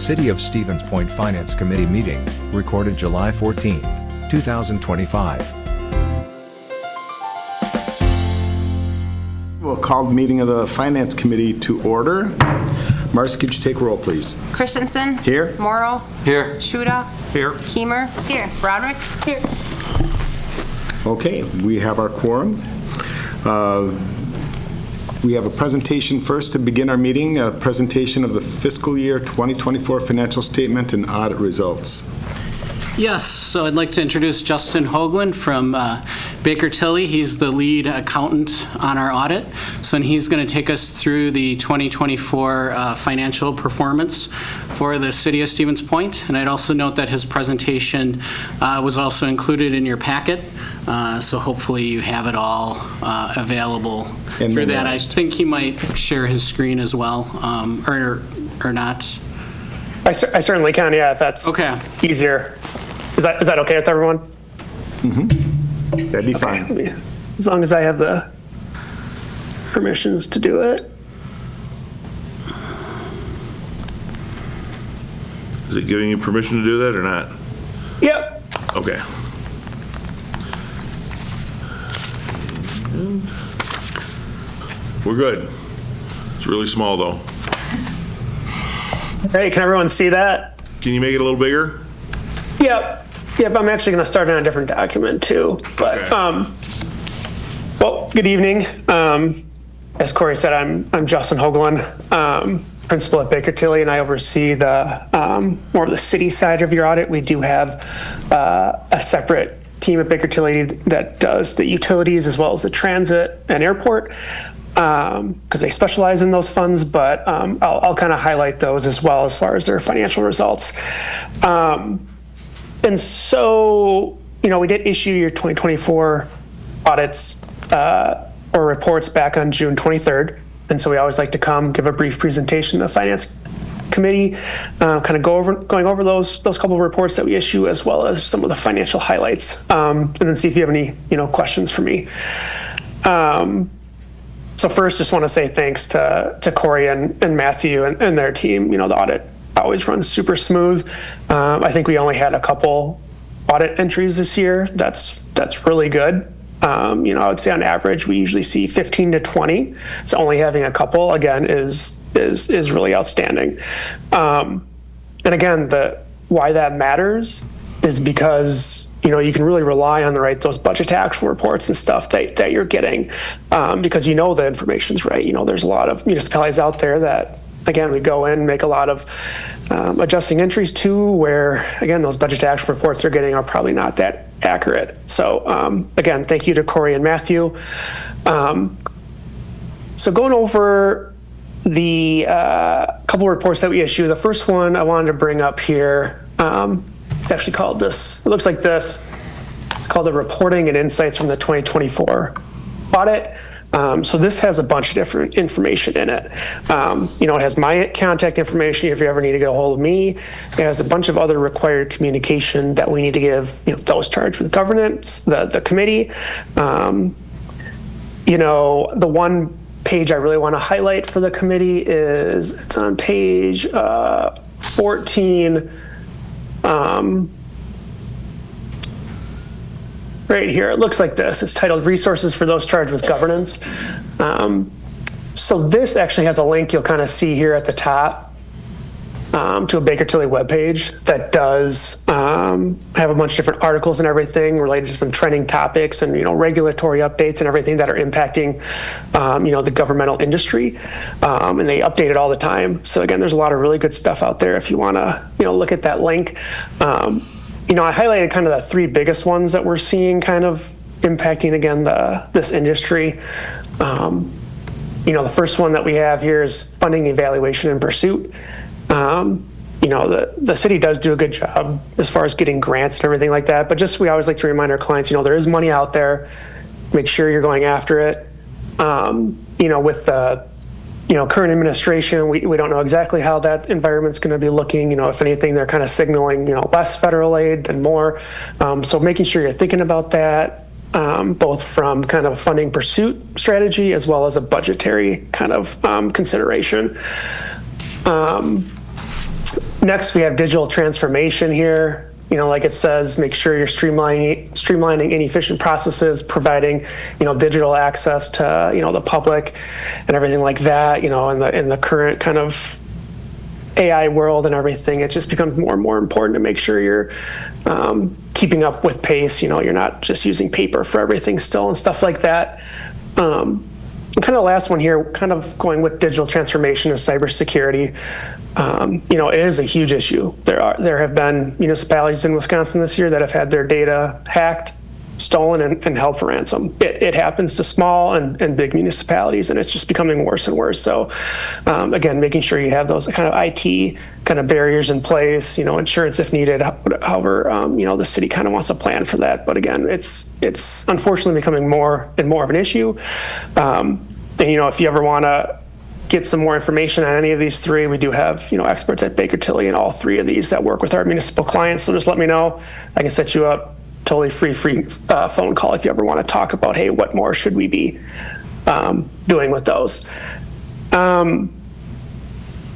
City of Stevens Point Finance Committee meeting, recorded July 14, 2025. We'll call the meeting of the Finance Committee to order. Marcy, could you take roll, please? Christensen. Here. Morrow. Here. Shuda. Here. Keemer. Here. Broderick. Here. Okay, we have our quorum. We have a presentation first to begin our meeting, a presentation of the fiscal year 2024 financial statement and audit results. Yes, so I'd like to introduce Justin Hoagland from Baker Tilly. He's the lead accountant on our audit. So and he's going to take us through the 2024 financial performance for the City of Stevens Point. And I'd also note that his presentation was also included in your packet. So hopefully you have it all available through that. I think he might share his screen as well, or not. I certainly can, yeah, if that's okay. Easier. Is that okay with everyone? Mm-hmm. That'd be fine. As long as I have the permissions to do it. Is it giving you permission to do that or not? Yep. Okay. We're good. It's really small though. Hey, can everyone see that? Can you make it a little bigger? Yep. I'm actually going to start on a different document too. But okay. Well, good evening. As Corey said, I'm Justin Hoagland, principal at Baker Tilly, and I oversee the more of the city side of your audit. We do have a separate team at Baker Tilly that does the utilities as well as the transit and airport, because they specialize in those funds, but I'll kind of highlight those as well as far as their financial results. And so, we did issue your 2024 audits or reports back on June 23rd. And so we always like to come give a brief presentation to the Finance Committee, kind of going over those couple of reports that we issue, as well as some of the financial highlights, and then see if you have any, questions for me. So first, just want to say thanks to Corey and Matthew and their team. The audit always runs super smooth. I think we only had a couple audit entries this year. That's really good. I would say on average we usually see 15 to 20. So only having a couple again is really outstanding. And again, why that matters is because you can really rely on those budget to actual reports and stuff that you're getting, because the information's right. There's a lot of municipalities out there that, again, we go in, make a lot of adjusting entries to, where, again, those budget to actual reports they're getting are probably not that accurate. So, again, thank you to Corey and Matthew. So going over the couple reports that we issue, the first one I wanted to bring up here, it's actually called this. It looks like this. It's called the Reporting and Insights from the 2024 Audit. So this has a bunch of different information in it. It has my contact information if you ever need to get a hold of me. It has a bunch of other required communication that we need to give, those charged with governance, the committee. The one page I really want to highlight for the committee it's on page 14. Right here, it looks like this. It's titled Resources for Those Charged with Governance. So this actually has a link you'll kind of see here at the top to a Baker Tilly webpage that does have a bunch of different articles and everything related to some trending topics and regulatory updates and everything that are impacting the governmental industry, and they update it all the time. So again, there's a lot of really good stuff out there if you want to look at that link. I highlighted kind of the three biggest ones that we're seeing kind of impacting, again, this industry. The first one that we have here is funding, evaluation, and pursuit. The city does do a good job as far as getting grants and everything like that, but we always like to remind our clients, there is money out there. Make sure you're going after it. With the current administration, we don't know exactly how that environment's going to be looking. If anything, they're kind of signaling, less federal aid than more. So making sure you're thinking about that, both from kind of a funding pursuit strategy as well as a budgetary kind of consideration. Next, we have digital transformation here. Like it says, make sure you're streamlining inefficient processes, providing, digital access to, the public and everything like that. In the current kind of AI world and everything, it just becomes more and more important to make sure you're keeping up with pace. You're not just using paper for everything still and stuff like that. And kind of last one here, kind of going with digital transformation and cybersecurity. It is a huge issue. There have been municipalities in Wisconsin this year that have had their data hacked, stolen, and held for ransom. It happens to small and big municipalities, and it's just becoming worse and worse. So, again, making sure you have those kind of IT kind of barriers in place, insurance if needed, however, the city kind of wants a plan for that. But again, it's unfortunately becoming more and more of an issue. And, if you ever want to get some more information on any of these three, we do have, experts at Baker Tilly in all three of these that work with our municipal clients. So just let me know. I can set you up. Totally free phone call if you ever want to talk about, hey, what more should we be doing with those? The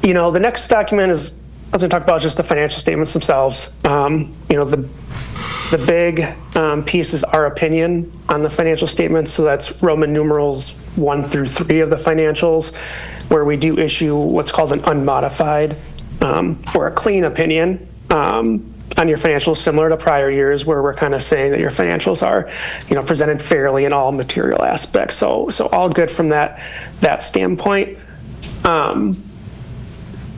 next document I was going to talk about just the financial statements themselves. The big piece is our opinion on the financial statements. So that's Roman numerals 1 through 3 of the financials, where we do issue what's called an unmodified or a clean opinion on your financials, similar to prior years, where we're kind of saying that your financials are, presented fairly in all material aspects. So all good from that standpoint. And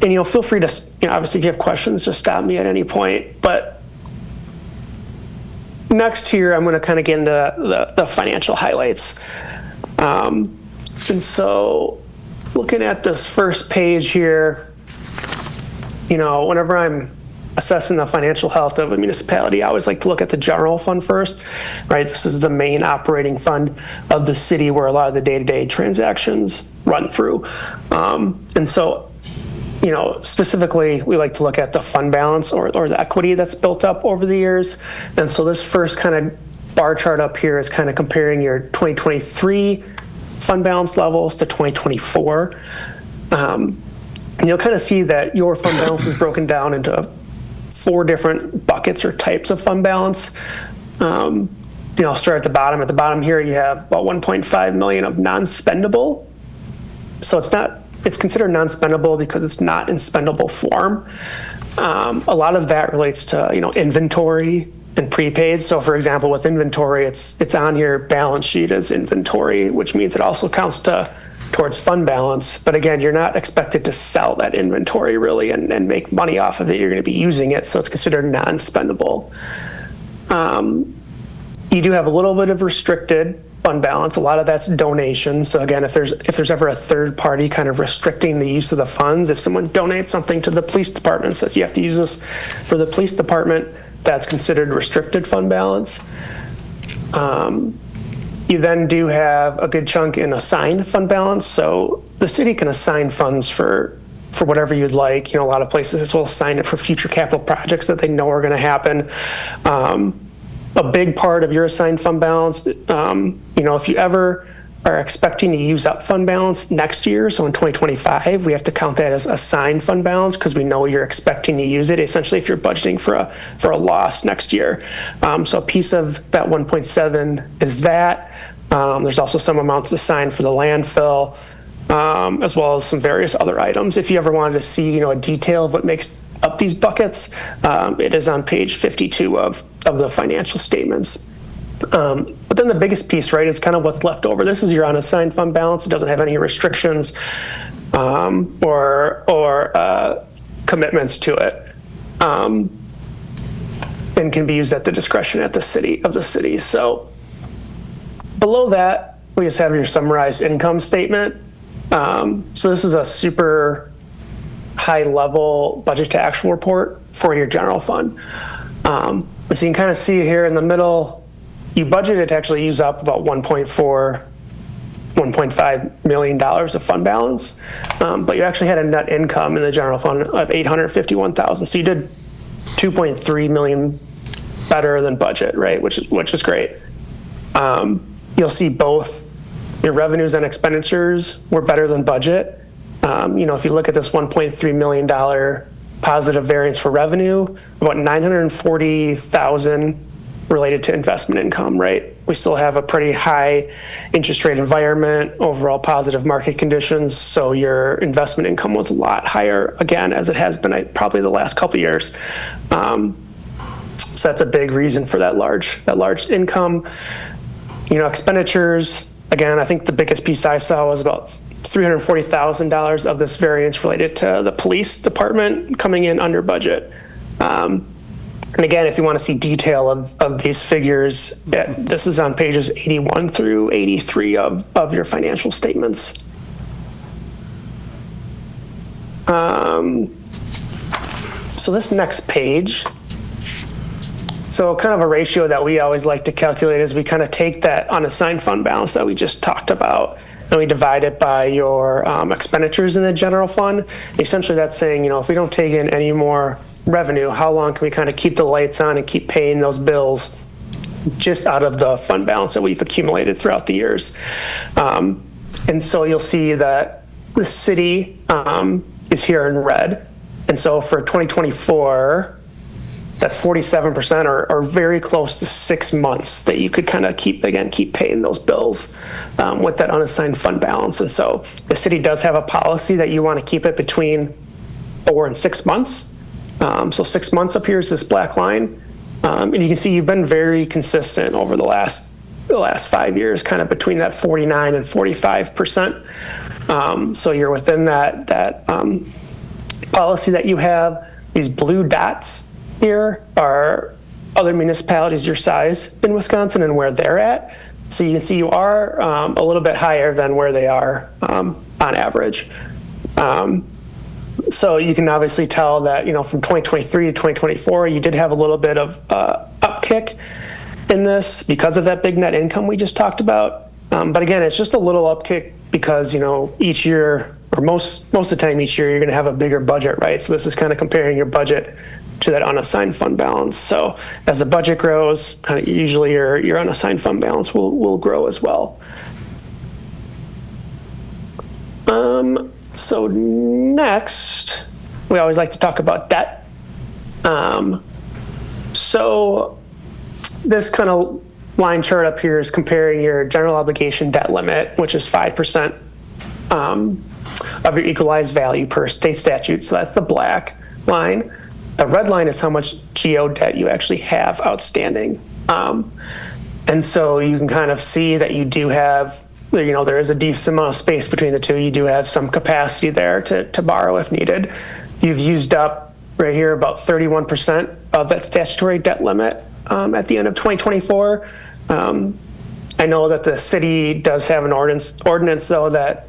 feel free to, obviously, if you have questions, just stop me at any point. But next here, I'm going to kind of get into the financial highlights. And so, looking at this first page here, whenever I'm assessing the financial health of a municipality, I always like to look at the general fund first, right? This is the main operating fund of the city where a lot of the day-to-day transactions run through. And so, specifically, we like to look at the fund balance or the equity that's built up over the years. And so this first kind of bar chart up here is kind of comparing your 2023 fund balance levels to 2024. And you'll kind of see that your fund balance is broken down into 4 different buckets or types of fund balance. I'll start at the bottom. At the bottom here, you have about $1.5 million of non-spendable. So it's considered non-spendable because it's not in spendable form. A lot of that relates to, inventory and prepaid. So for example, with inventory, it's on your balance sheet as inventory, which means it also counts towards fund balance. But again, you're not expected to sell that inventory really and make money off of it. You're going to be using it, so it's considered non-spendable. You do have a little bit of restricted fund balance. A lot of that's donation. So again, if there's ever a third party kind of restricting the use of the funds, if someone donates something to the police department, says you have to use this for the police department, that's considered restricted fund balance. You then do have a good chunk in assigned fund balance. So the city can assign funds for whatever you'd like. A lot of places will assign it for future capital projects that they know are going to happen. A big part of your assigned fund balance, if you ever are expecting to use up fund balance next year, so in 2025, we have to count that as assigned fund balance because we know you're expecting to use it, essentially, if you're budgeting for a loss next year. So a piece of that 1.7 is that. There's also some amounts assigned for the landfill, as well as some various other items. If you ever wanted to see, a detail of what makes up these buckets, it is on page 52 of the financial statements. But then the biggest piece, right, is kind of what's left over. This is your unassigned fund balance. It doesn't have any restrictions or commitments to it, and can be used at the discretion of the city. So below that, we just have your summarized income statement. So this is a super high-level budget to actual report for your general fund. So you can kind of see here in the middle, you budgeted to actually use up about $1.5 million of fund balance, but you actually had a net income in the general fund of $851,000. So you did $2.3 million better than budget, right? Which is great. You'll see both your revenues and expenditures were better than budget. If you look at this $1.3 million positive variance for revenue, about $940,000 related to investment income, right? We still have a pretty high interest rate environment, overall positive market conditions, so your investment income was a lot higher, again, as it has been probably the last couple of years. So that's a big reason for that large income. Expenditures, again, I think the biggest piece I saw was about $340,000 of this variance related to the police department coming in under budget. And again, if you want to see detail of these figures, this is on pages 81 through 83 of your financial statements. So this next page, so kind of a ratio that we always like to calculate is we kind of take that unassigned fund balance that we just talked about, and we divide it by your expenditures in the general fund. Essentially, that's saying, if we don't take in any more revenue, how long can we kind of keep the lights on and keep paying those bills just out of the fund balance that we've accumulated throughout the years. And so you'll see that the city is here in red. And so for 2024, that's 47% or very close to 6 months that you could kind of keep paying those bills with that unassigned fund balance. And so the city does have a policy that you want to keep it between 4 and 6 months. So 6 months up here is this black line. And you can see you've been very consistent over the last 5 years, kind of between that 49 and 45%. So you're within that policy that you have. These blue dots here are other municipalities your size in Wisconsin and where they're at. So you can see you are a little bit higher than where they are on average. So you can obviously tell that, from 2023 to 2024, you did have a little bit of upkick in this because of that big net income we just talked about. But again, it's just a little upkick because, each year, or most of the time each year, you're going to have a bigger budget, right? So this is kind of comparing your budget to that unassigned fund balance. So as the budget grows, kind of usually your unassigned fund balance will grow as well. So next, we always like to talk about debt. So this kind of line chart up here is comparing your general obligation debt limit, which is 5% of your equalized value per state statute. So that's the black line. The red line is how much GO debt you actually have outstanding. And so you can kind of see that you do have, there is a decent amount of space between the two. You do have some capacity there to borrow if needed. You've used up right here about 31% of that statutory debt limit at the end of 2024. I know that the city does have an ordinance though that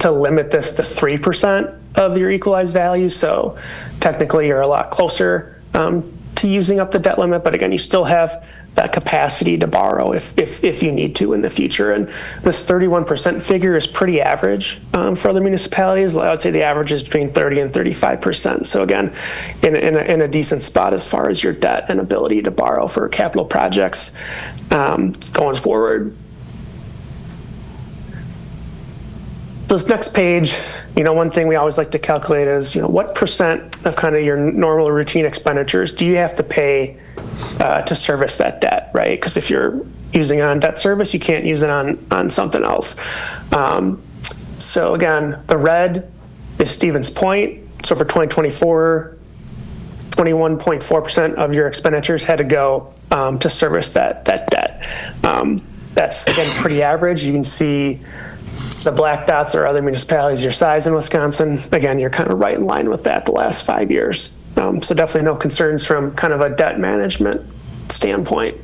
to limit this to 3% of your equalized value. So technically you're a lot closer to using up the debt limit, but again, you still have that capacity to borrow if you need to in the future. And this 31% figure is pretty average for other municipalities. I would say the average is between 30 and 35%. So again, in a decent spot as far as your debt and ability to borrow for capital projects going forward. This next page, one thing we always like to calculate is, what percent of kind of your normal routine expenditures do you have to pay to service that debt, right? Because if you're using it on debt service, you can't use it on something else. So again, the red is Stevens Point. So for 2024, 21.4% of your expenditures had to go to service that debt. That's, again, pretty average. You can see the black dots are other municipalities your size in Wisconsin. Again, you're kind of right in line with that the last 5 years. So definitely no concerns from kind of a debt management standpoint.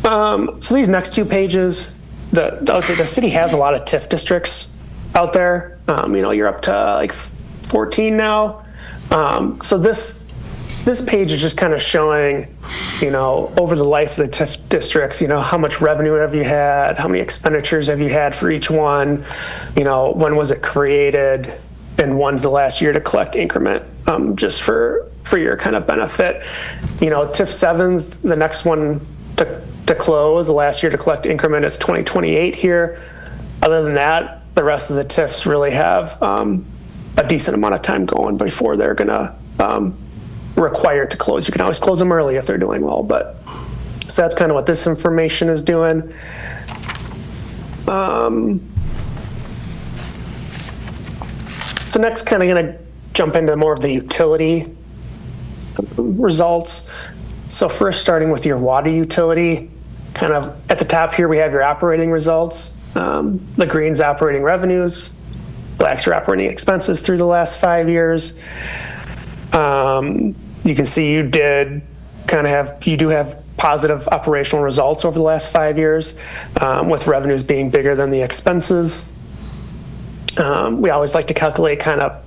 So these next two pages, I would say the city has a lot of TIF districts out there. You're up to like 14 now. So this page is just kind of showing, over the life of the TIF districts, how much revenue have you had, how many expenditures have you had for each one, when was it created, and when's the last year to collect increment, just for your kind of benefit. TIF 7's the next one to close. The last year to collect increment is 2028 here. Other than that, the rest of the TIFs really have a decent amount of time going before they're going to require to close. You can always close them early if they're doing well, but so that's kind of what this information is doing. So next, kind of going to jump into more of the utility results. So first, starting with your water utility, kind of at the top here, we have your operating results. The green's operating revenues, black's your operating expenses through the last 5 years. You can see you do have positive operational results over the last 5 years, with revenues being bigger than the expenses. We always like to calculate kind of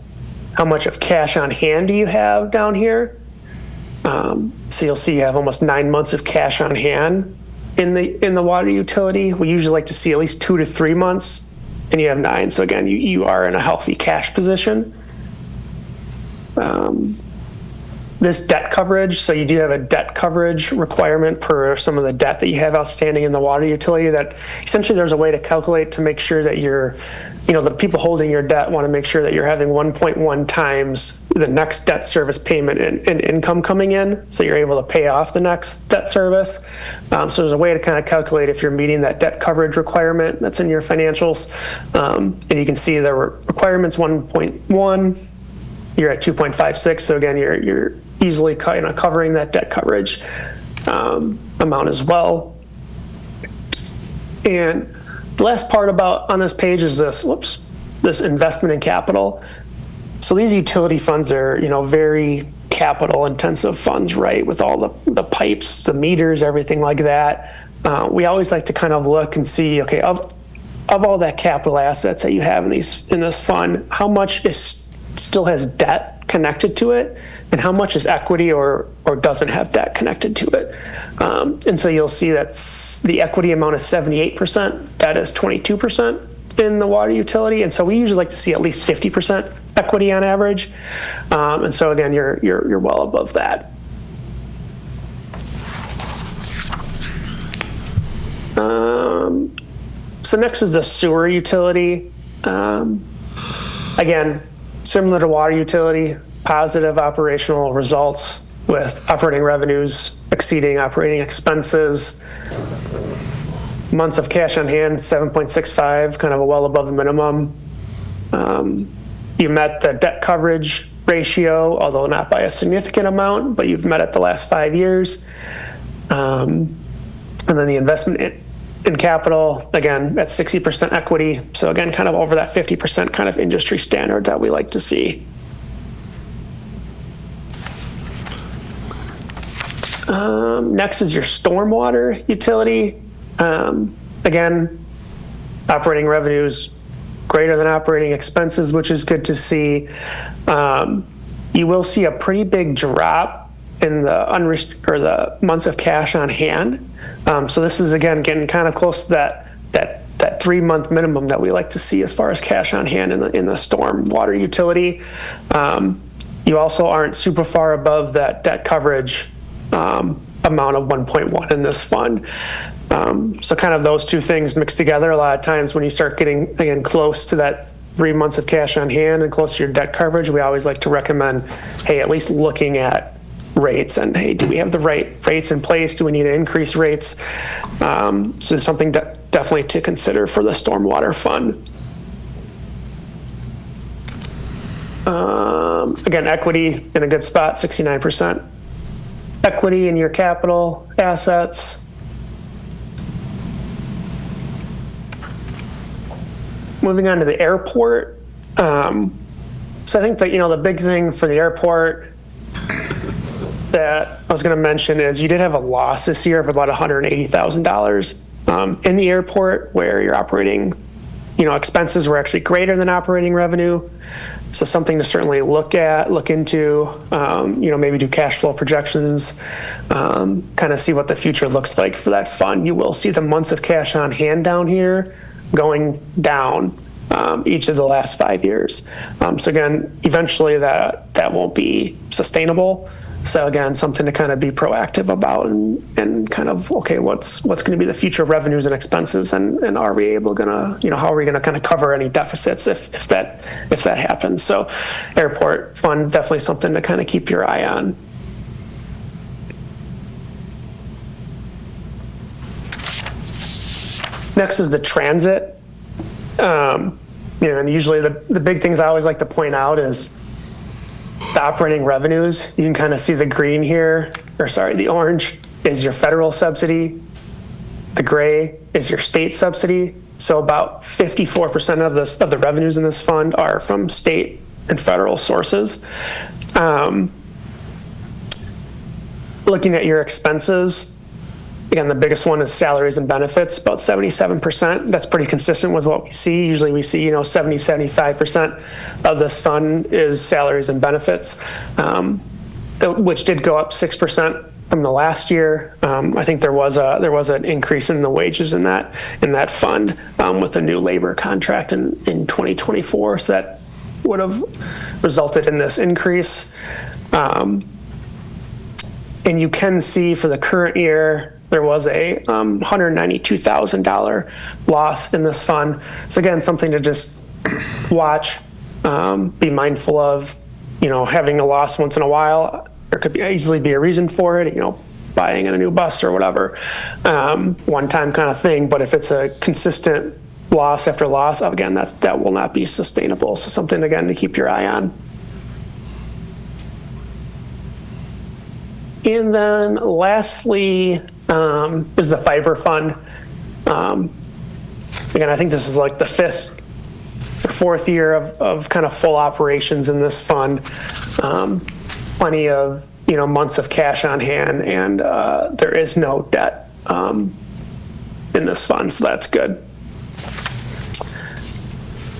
how much of cash on hand do you have down here. So you'll see you have almost 9 months of cash on hand in the water utility. We usually like to see at least 2 to 3 months, and you have 9. So again, you are in a healthy cash position. This debt coverage, so you do have a debt coverage requirement per some of the debt that you have outstanding in the water utility, that essentially there's a way to calculate to make sure that the people holding your debt want to make sure that you're having 1.1 times the next debt service payment and income coming in, so you're able to pay off the next debt service. So there's a way to kind of calculate if you're meeting that debt coverage requirement that's in your financials. And you can see the requirement's 1.1, you're at 2.56. So again, you're easily kind of covering that debt coverage amount as well. And the last part on this page is this investment in capital. So these utility funds are, very capital intensive funds, right? With all the pipes, the meters, everything like that. We always like to kind of look and see, okay, of all that capital assets that you have in this fund, how much still has debt connected to it, and how much is equity or doesn't have debt connected to it. And so you'll see that the equity amount is 78%, debt is 22% in the water utility. And so we usually like to see at least 50% equity on average. And so again, you're well above that. So next is the sewer utility. Again, similar to water utility, positive operational results with operating revenues exceeding operating expenses. Months of cash on hand, 7.65, kind of a well above the minimum. You met the debt coverage ratio, although not by a significant amount, but you've met it the last 5 years. And then the investment in capital, again, at 60% equity. So again, kind of over that 50% kind of industry standard that we like to see. Next is your stormwater utility. Again, operating revenues greater than operating expenses, which is good to see. You will see a pretty big drop in the months of cash on hand. So this is again getting kind of close to that 3 month minimum that we like to see as far as cash on hand in the storm water utility. You also aren't super far above that debt coverage amount of 1.1 in this fund. So kind of those two things mixed together. A lot of times when you start getting again close to that 3 months of cash on hand and close to your debt coverage, we always like to recommend, hey, at least looking at rates and, hey, do we have the right rates in place? Do we need to increase rates? So it's something definitely to consider for the stormwater fund. Again, equity in a good spot, 69%. Equity in your capital assets. Moving on to the airport. So I think that, the big thing for the airport that I was going to mention is you did have a loss this year of about $180,000 in the airport, where your operating, expenses were actually greater than operating revenue. So something to certainly look into, maybe do cash flow projections, kind of see what the future looks like for that fund. You will see the months of cash on hand down here going down each of the last 5 years. So again, eventually that won't be sustainable. So again, something to kind of be proactive about and kind of, okay, what's going to be the future revenues and expenses, and are we able gonna, how are we gonna kind of cover any deficits if that happens? So airport fund, definitely something to kind of keep your eye on. Next is the transit. And usually the big things I always like to point out is the operating revenues. You can kind of see the green here, the orange is your federal subsidy. The gray is your state subsidy. So about 54% of the revenues in this fund are from state and federal sources. Looking at your expenses, again, the biggest one is salaries and benefits, about 77%. That's pretty consistent with what we see. Usually we see, 70, 75% of this fund is salaries and benefits, which did go up 6% from the last year. I think there was an increase in the wages in that fund with the new labor contract in 2024. So that would have resulted in this increase. And you can see for the current year, there was a $192,000 loss in this fund. So again, something to just watch, be mindful of, having a loss once in a while. There could easily be a reason for it, buying a new bus or whatever, one-time kind of thing. But if it's a consistent loss after loss, again, that will not be sustainable. So something, again, to keep your eye on. And then lastly is the fiber fund. Again, I think this is like the fourth year of kind of full operations in this fund. Plenty of months of cash on hand, and there is no debt in this fund, so that's good.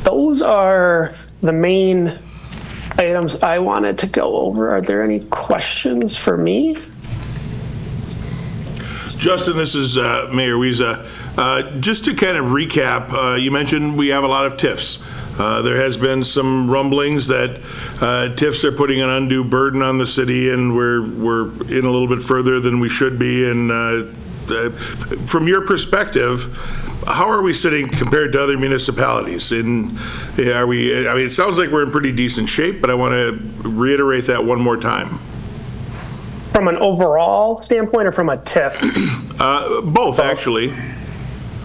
Those are the main items I wanted to go over. Are there any questions for me? Justin, this is Mayor Wiesa. Just to kind of recap, you mentioned we have a lot of TIFs. There has been some rumblings that TIFs are putting an undue burden on the city, and we're in a little bit further than we should be. And from your perspective, how are we sitting compared to other municipalities? And are we? I mean, it sounds like we're in pretty decent shape, but I want to reiterate that one more time. From an overall standpoint, or from a TIF? Both, actually.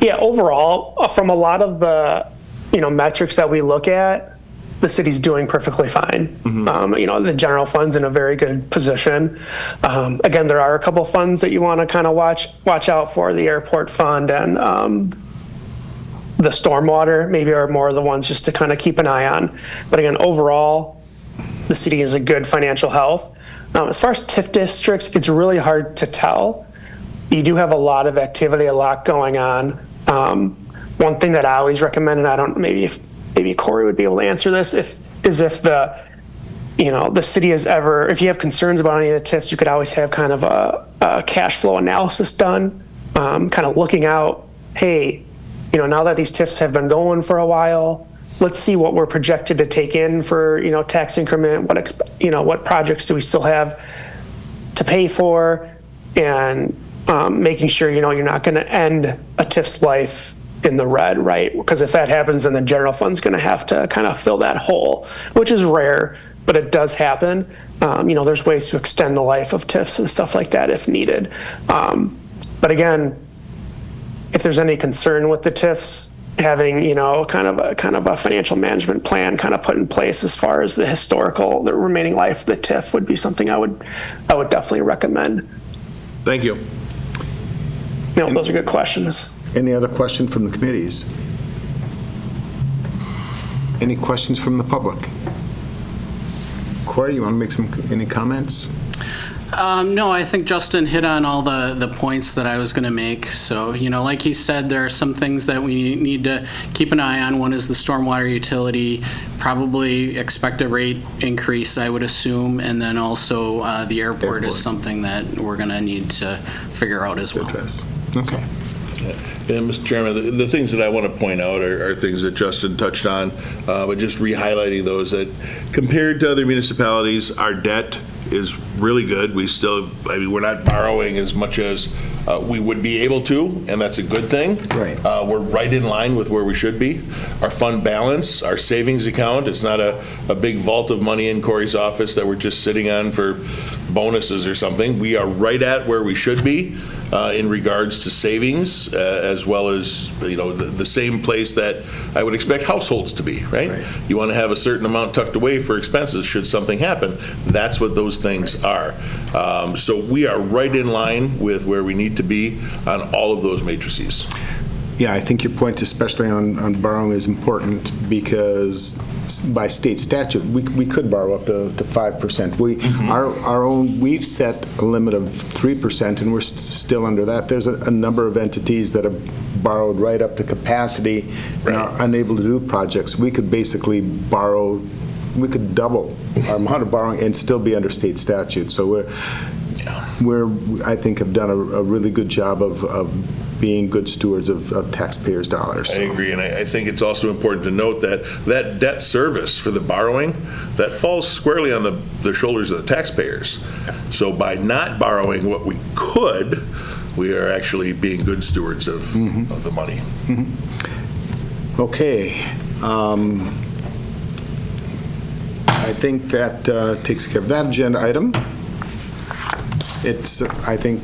Yeah, overall, from a lot of the metrics that we look at, the city's doing perfectly fine. Mm-hmm. The general fund's in a very good position. Again, there are a couple funds that you want to kind of watch out for. The airport fund and the stormwater maybe are more of the ones just to kind of keep an eye on. But again, overall, the city is in good financial health. As far as TIF districts, it's really hard to tell. You do have a lot of activity, a lot going on. One thing that I always recommend, and I don't, maybe Corey would be able to answer this, if the city is ever, if you have concerns about any of the TIFs, you could always have kind of a cash flow analysis done, kind of looking out, hey, now that these TIFs have been going for a while, let's see what we're projected to take in for, tax increment, what projects do we still have to pay for, and making sure, you're not going to end a TIF's life in the red, right? Because if that happens, then the general fund's going to have to kind of fill that hole, which is rare, but it does happen. There's ways to extend the life of TIFs and stuff like that if needed. But again, if there's any concern with the TIFs, having kind of a financial management plan kind of put in place as far as the remaining life of the TIF would be something I would definitely recommend. Thank you. Those are good questions. Any other questions from the committees? Any questions from the public? Corey, you want to make any comments? No, I think Justin hit on all the points that I was going to make. So, like he said, there are some things that we need to keep an eye on. One is the stormwater utility, probably expect a rate increase, I would assume. And then also the airport is something that we're going to need to figure out as well. Okay. And Mr. Chairman, the things that I want to point out are things that Justin touched on, but just re-highlighting those that compared to other municipalities, our debt is really good. We still, we're not borrowing as much as we would be able to, and that's a good thing. Right. We're right in line with where we should be. Our fund balance, our savings account, it's not a big vault of money in Corey's office that we're just sitting on for bonuses or something. We are right at where we should be in regards to savings, as well as, the same place that I would expect households to be, right? You want to have a certain amount tucked away for expenses should something happen. That's what those things are. So we are right in line with where we need to be on all of those matrices. Yeah, I think your point, especially on borrowing, is important because by state statute, we could borrow up to 5%. We've set a limit of 3%, and we're still under that. There's a number of entities that have borrowed right up to capacity and are unable to do projects. We could basically borrow, we could double our amount of borrowing and still be under state statute. So I think, have done a really good job of being good stewards of taxpayers' dollars. I agree, and I think it's also important to note that debt service for the borrowing, that falls squarely on the shoulders of the taxpayers. So by not borrowing what we could, we are actually being good stewards of the money. Okay. I think that takes care of that agenda item. It's, I think,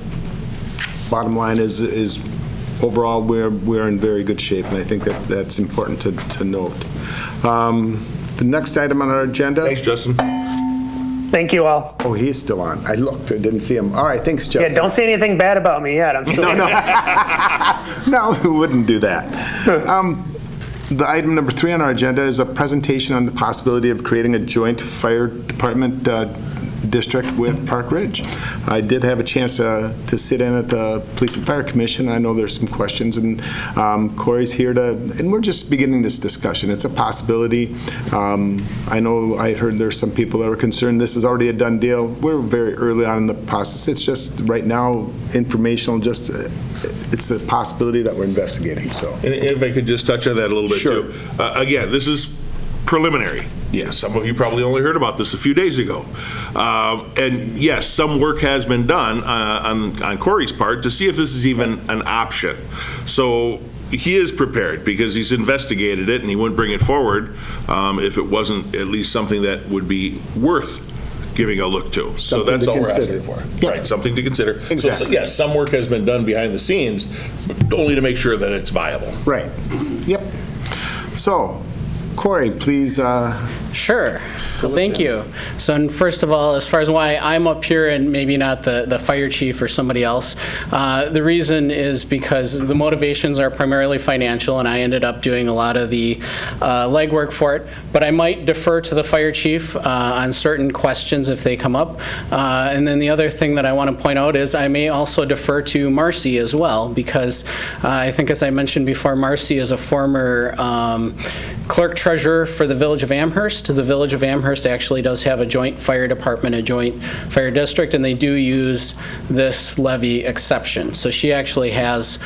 bottom line is overall we're in very good shape, and I think that's important to note. The next item on our agenda. Thanks, Justin. Thank you all. Oh, he is still on. I looked, I didn't see him. All right, thanks, Justin. Yeah, don't say anything bad about me yet. I'm still No, we wouldn't do that. The item number 3 on our agenda is a presentation on the possibility of creating a joint fire department district with Park Ridge. I did have a chance to sit in at the Police and Fire Commission. I know there's some questions, and Corey's here and we're just beginning this discussion. It's a possibility. I know I heard there's some people that were concerned this is already a done deal. We're very early on in the process. It's just right now informational, just it's a possibility that we're investigating. So, And if I could just touch on that a little bit too. Again, this is preliminary. Yes. Some of you probably only heard about this a few days ago. And yes, some work has been done on Corey's part to see if this is even an option. So he is prepared because he's investigated it, and he wouldn't bring it forward if it wasn't at least something that would be worth giving a look to. So that's all we're asking for. Yeah. Right, something to consider. Exactly. So yes, some work has been done behind the scenes, but only to make sure that it's viable. Right. Yep. So, Corey, please. Sure. Well, thank you. So first of all, as far as why I'm up here and maybe not the fire chief or somebody else, the reason is because the motivations are primarily financial, and I ended up doing a lot of the legwork for it. But I might defer to the fire chief on certain questions if they come up. And then the other thing that I want to point out is I may also defer to Marcy as well, because I think, as I mentioned before, Marcy is a former clerk treasurer for the Village of Amherst. The Village of Amherst actually does have a joint fire department, a joint fire district, and they do use this levy exception. So she actually has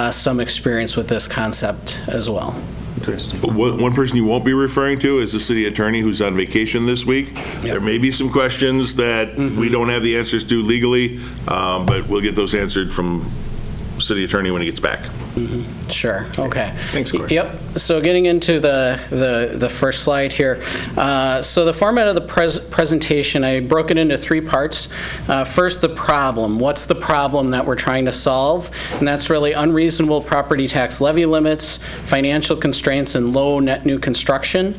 some experience with this concept as well. Interesting. One person you won't be referring to is the city attorney, who's on vacation this week. Yep. There may be some questions that we don't have the answers to legally, but we'll get those answered from city attorney when he gets back. Sure. Okay. Thanks, Corey. Yep. So getting into the first slide here. So the format of the presentation, I broke it into 3 parts. First, the problem. What's the problem that we're trying to solve? And that's really unreasonable property tax levy limits, financial constraints, and low net new construction.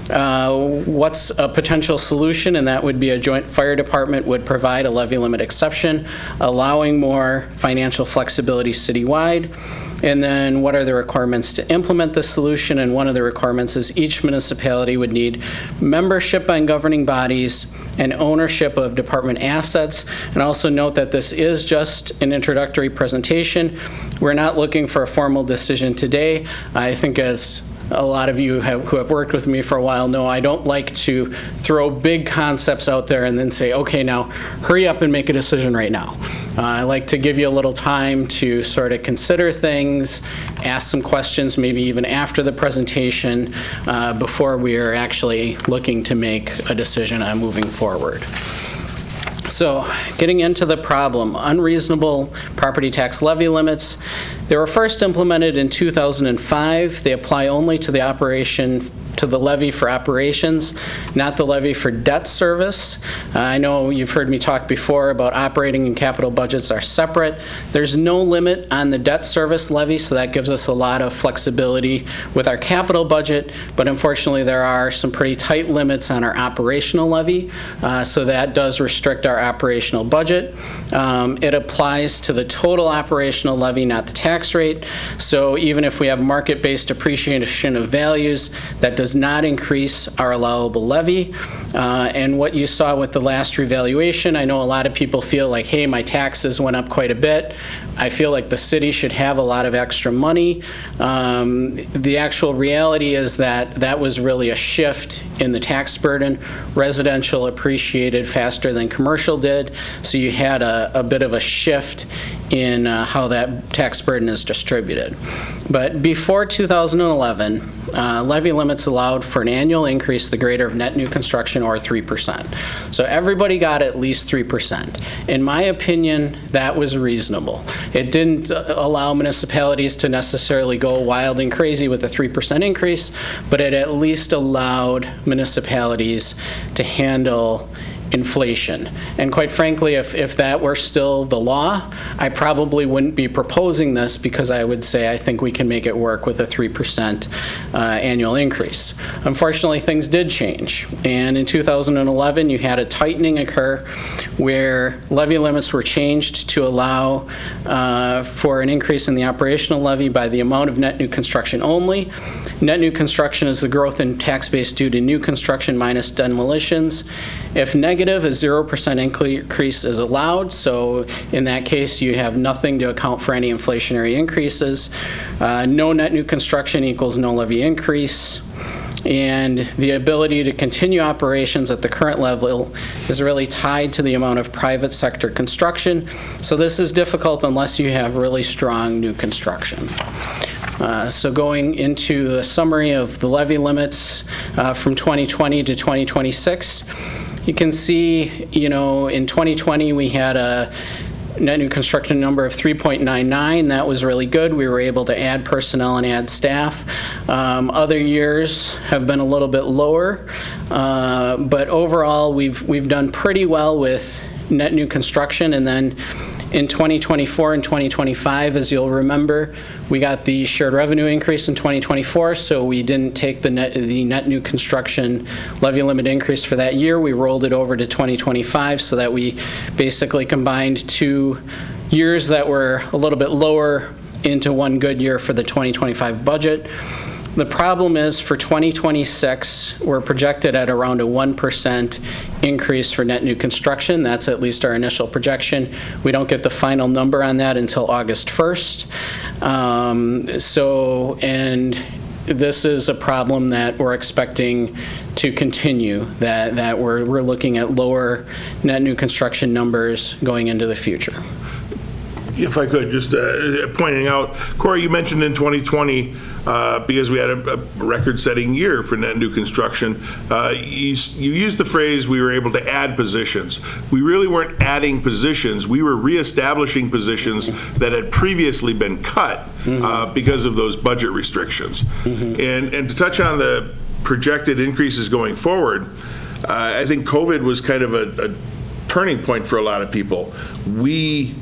What's a potential solution? And that would be a joint fire department would provide a levy limit exception, allowing more financial flexibility citywide. And then what are the requirements to implement the solution? And one of the requirements is each municipality would need membership on governing bodies and ownership of department assets. And also note that this is just an introductory presentation. We're not looking for a formal decision today. I think, as a lot of you who have worked with me for a while know, I don't like to throw big concepts out there and then say, okay, now hurry up and make a decision right now. I like to give you a little time to sort of consider things, ask some questions, maybe even after the presentation, before we are actually looking to make a decision on moving forward. So getting into the problem, unreasonable property tax levy limits. They were first implemented in 2005. They apply only to the levy for operations, not the levy for debt service. I know you've heard me talk before about operating and capital budgets are separate. There's no limit on the debt service levy, so that gives us a lot of flexibility with our capital budget, but unfortunately there are some pretty tight limits on our operational levy, so that does restrict our operational budget. It applies to the total operational levy, not the tax rate, so even if we have market-based appreciation of values, that does not increase our allowable levy. And what you saw with the last revaluation, I know a lot of people feel like, hey, my taxes went up quite a bit. I feel like the city should have a lot of extra money. The actual reality is that that was really a shift in the tax burden. Residential appreciated faster than commercial did, so you had a bit of a shift in how that tax burden is distributed. But before 2011, levy limits allowed for an annual increase the greater of net new construction or 3%. So everybody got at least 3%. In my opinion, that was reasonable. It didn't allow municipalities to necessarily go wild and crazy with a 3% increase, but it at least allowed municipalities to handle inflation. And quite frankly, if that were still the law, I probably wouldn't be proposing this, because I would say I think we can make it work with a 3% annual increase. Unfortunately, things did change. And in 2011, you had a tightening occur where levy limits were changed to allow for an increase in the operational levy by the amount of net new construction only. Net new construction is the growth in tax base due to new construction minus demolitions. If negative, a 0% increase is allowed. So in that case, you have nothing to account for any inflationary increases. No net new construction equals no levy increase. And the ability to continue operations at the current level is really tied to the amount of private sector construction. So this is difficult unless you have really strong new construction. So going into a summary of the levy limits from 2020 to 2026, you can see, in 2020 we had a net new construction number of 3.99. That was really good. We were able to add personnel and add staff. Other years have been a little bit lower, but overall we've done pretty well with net new construction. And then in 2024 and 2025, as you'll remember, we got the shared revenue increase in 2024, so we didn't take the net new construction levy limit increase for that year. We rolled it over to 2025 so that we basically combined 2 years that were a little bit lower into one good year for the 2025 budget. The problem is for 2026, we're projected at around a 1% increase for net new construction. That's at least our initial projection. We don't get the final number on that until August 1st. And this is a problem that we're expecting to continue, that we're looking at lower net new construction numbers going into the future. If I could, just pointing out, Corey, you mentioned in 2020, because we had a record-setting year for net new construction, you used the phrase, we were able to add positions. We really weren't adding positions. We were reestablishing positions that had previously been cut because of those budget restrictions. And to touch on the projected increases going forward, I think COVID was kind of a turning point for a lot of people. We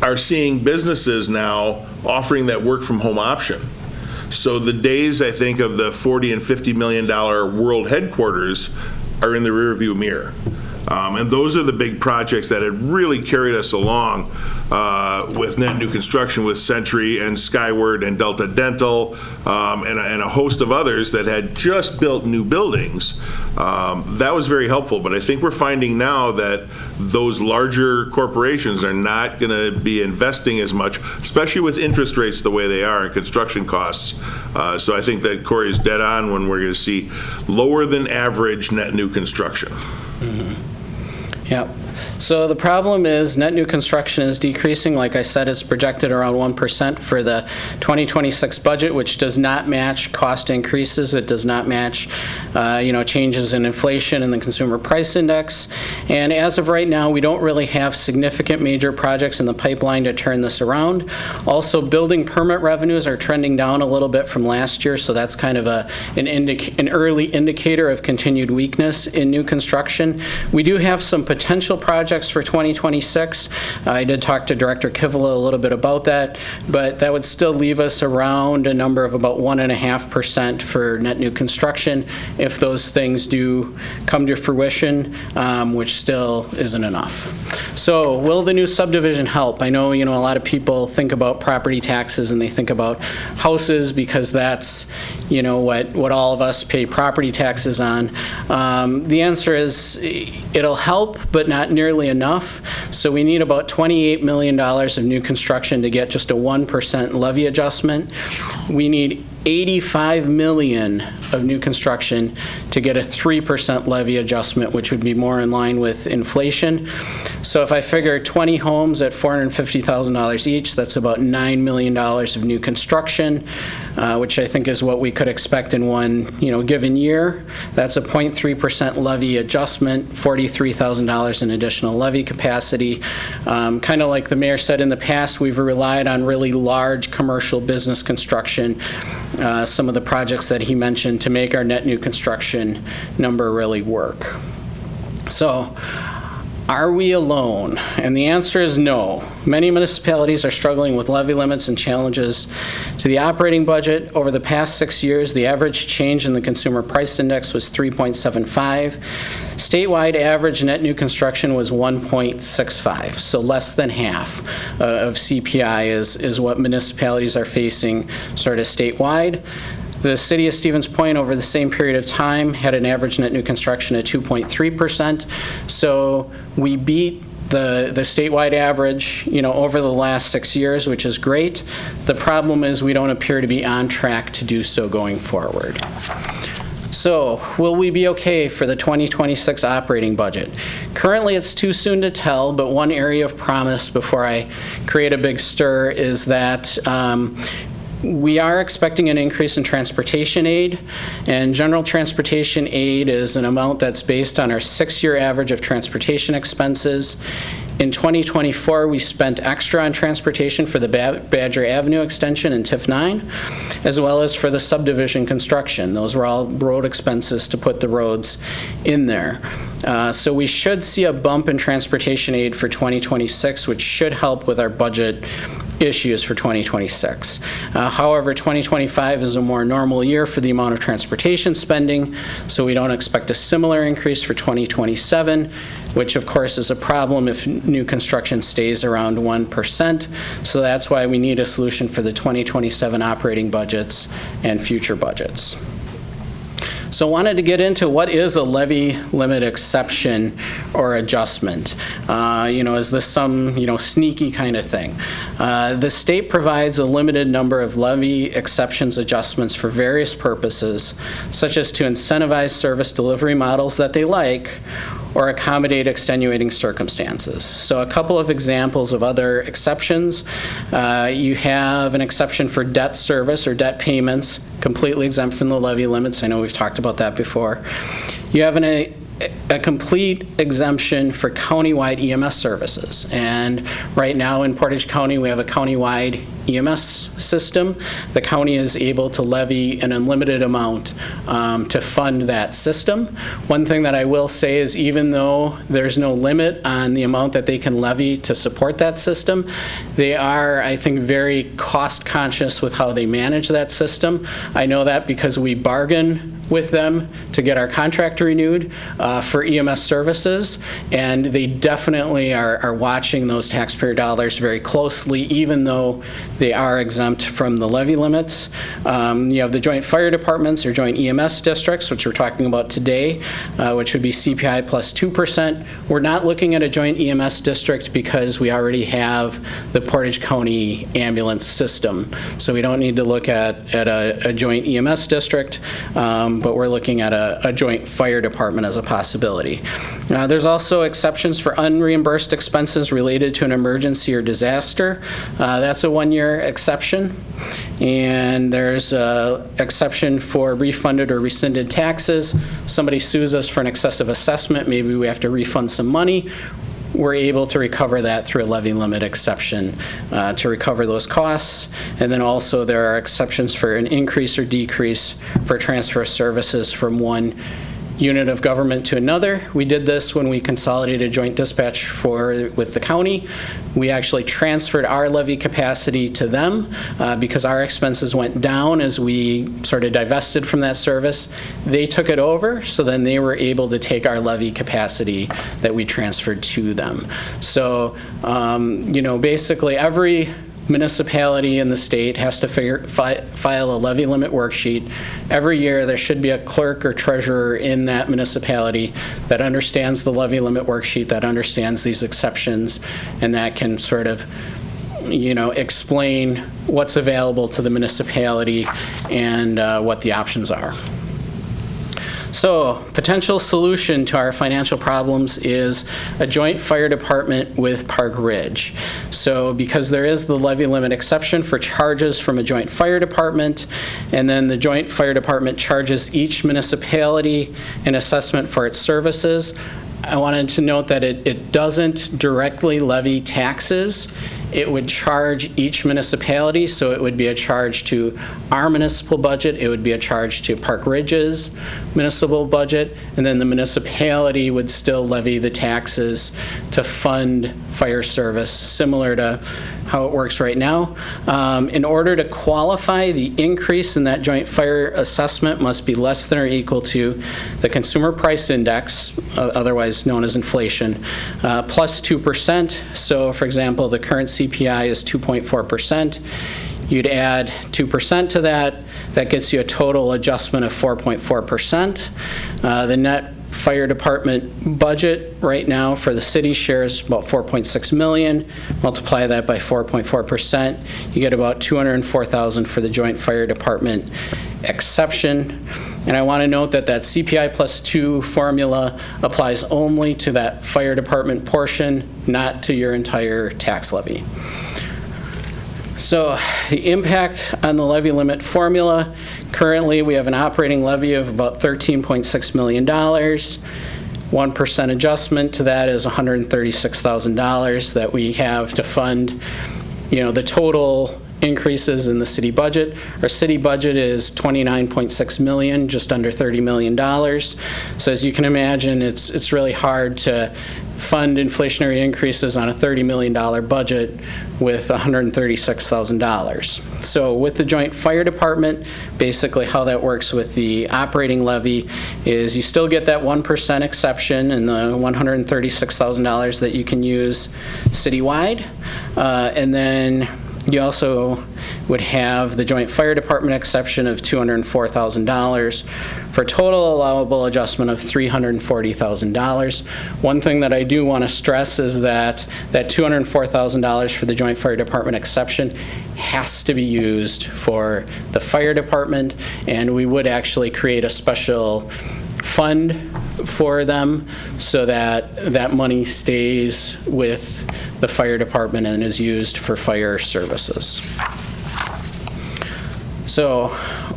are seeing businesses now offering that work from home option. So the days, I think, of the $40 and $50 million world headquarters are in the rearview mirror. And those are the big projects that had really carried us along with net new construction with Century and Skyward and Delta Dental and a host of others that had just built new buildings. That was very helpful, but I think we're finding now that those larger corporations are not going to be investing as much, especially with interest rates the way they are and construction costs. So I think that Corey is dead on when we're going to see lower than average net new construction. Yep. So the problem is net new construction is decreasing. Like I said, it's projected around 1% for the 2026 budget, which does not match cost increases. It does not match, changes in inflation and the consumer price index. And as of right now, we don't really have significant major projects in the pipeline to turn this around. Also, building permit revenues are trending down a little bit from last year, so that's kind of an early indicator of continued weakness in new construction. We do have some potential projects for 2026. I did talk to Director Kivala a little bit about that, but that would still leave us around a number of about 1.5% for net new construction if those things do come to fruition, which still isn't enough. So will the new subdivision help? I know, a lot of people think about property taxes and they think about houses because that's, what all of us pay property taxes on. The answer is it'll help, but not nearly enough. So we need about $28 million of new construction to get just a 1% levy adjustment. We need $85 million of new construction to get a 3% levy adjustment, which would be more in line with inflation. So if I figure 20 homes at $450,000 each, that's about $9 million of new construction, which I think is what we could expect in one given year. That's a 0.3% levy adjustment, $43,000 in additional levy capacity. Kind of like the mayor said in the past, we've relied on really large commercial business construction, some of the projects that he mentioned, to make our net new construction number really work. So, are we alone? And the answer is no. Many municipalities are struggling with levy limits and challenges to the operating budget. Over the past 6 years, the average change in the consumer price index was 3.75. Statewide average net new construction was 1.65, so less than half of CPI is what municipalities are facing sort of statewide. The city of Stevens Point over the same period of time had an average net new construction at 2.3%. So we beat the statewide average, over the last 6 years, which is great. The problem is we don't appear to be on track to do so going forward. So, will we be okay for the 2026 operating budget? Currently, it's too soon to tell, but one area of promise before I create a big stir is that we are expecting an increase in transportation aid, and general transportation aid is an amount that's based on our 6-year average of transportation expenses. In 2024, we spent extra on transportation for the Badger Avenue extension in TIF 9, as well as for the subdivision construction. Those were all road expenses to put the roads in there. So we should see a bump in transportation aid for 2026, which should help with our budget issues for 2026. However, 2025 is a more normal year for the amount of transportation spending, so we don't expect a similar increase for 2027, which of course is a problem if new construction stays around 1%. So that's why we need a solution for the 2027 operating budgets and future budgets. So I wanted to get into what is a levy limit exception or adjustment. Is this some, sneaky kind of thing? The state provides a limited number of levy exceptions adjustments for various purposes, such as to incentivize service delivery models that they like or accommodate extenuating circumstances. So a couple of examples of other exceptions. You have an exception for debt service or debt payments, completely exempt from the levy limits. I know we've talked about that before. You have a complete exemption for countywide EMS services. And right now in Portage County, we have a countywide EMS system. The county is able to levy an unlimited amount to fund that system. One thing that I will say is even though there's no limit on the amount that they can levy to support that system, they are, I think, very cost conscious with how they manage that system. I know that because we bargain with them to get our contract renewed for EMS services, and they definitely are watching those taxpayer dollars very closely, even though they are exempt from the levy limits. You have the joint fire departments or joint EMS districts, which we're talking about today, which would be CPI plus 2%. We're not looking at a joint EMS district because we already have the Portage County ambulance system. So we don't need to look at a joint EMS district, but we're looking at a joint fire department as a possibility. There's also exceptions for unreimbursed expenses related to an emergency or disaster. That's a 1-year exception. And there's an exception for refunded or rescinded taxes. Somebody sues us for an excessive assessment, maybe we have to refund some money. We're able to recover that through a levy limit exception to recover those costs. And then also there are exceptions for an increase or decrease for transfer of services from one unit of government to another. We did this when we consolidated joint dispatch with the county. We actually transferred our levy capacity to them because our expenses went down as we sort of divested from that service. They took it over, so then they were able to take our levy capacity that we transferred to them. So, basically every municipality in the state has to file a levy limit worksheet. Every year there should be a clerk or treasurer in that municipality that understands the levy limit worksheet, that understands these exceptions, and that can sort of explain what's available to the municipality and what the options are. So, potential solution to our financial problems is a joint fire department with Park Ridge. So, because there is the levy limit exception for charges from a joint fire department, and then the joint fire department charges each municipality an assessment for its services, I wanted to note that it doesn't directly levy taxes. It would charge each municipality, so it would be a charge to our municipal budget, it would be a charge to Park Ridge's municipal budget, and then the municipality would still levy the taxes to fund fire service, similar to how it works right now. In order to qualify, the increase in that joint fire assessment must be less than or equal to the consumer price index, otherwise known as inflation, plus 2%. So, for example, the current CPI is 2.4%. You'd add 2% to that. That gets you a total adjustment of 4.4%. The net fire department budget right now for the city share is about $4.6 million. Multiply that by 4.4%, you get about $204,000 for the joint fire department exception. And I want to note that that CPI plus 2 formula applies only to that fire department portion, not to your entire tax levy. So the impact on the levy limit formula, currently we have an operating levy of about $13.6 million. 1% adjustment to that is $136,000 that we have to fund, the total increases in the city budget. Our city budget is $29.6 million, just under $30 million. So as you can imagine, it's really hard to fund inflationary increases on a $30 million budget with $136,000. So with the joint fire department, basically how that works with the operating levy is you still get that 1% exception and the $136,000 that you can use citywide, and then you also would have the joint fire department exception of $204,000 for total allowable adjustment of $340,000. One thing that I do want to stress is that $204,000 for the joint fire department exception has to be used for the fire department, and we would actually create a special fund for them so that that money stays with the fire department and is used for fire services. So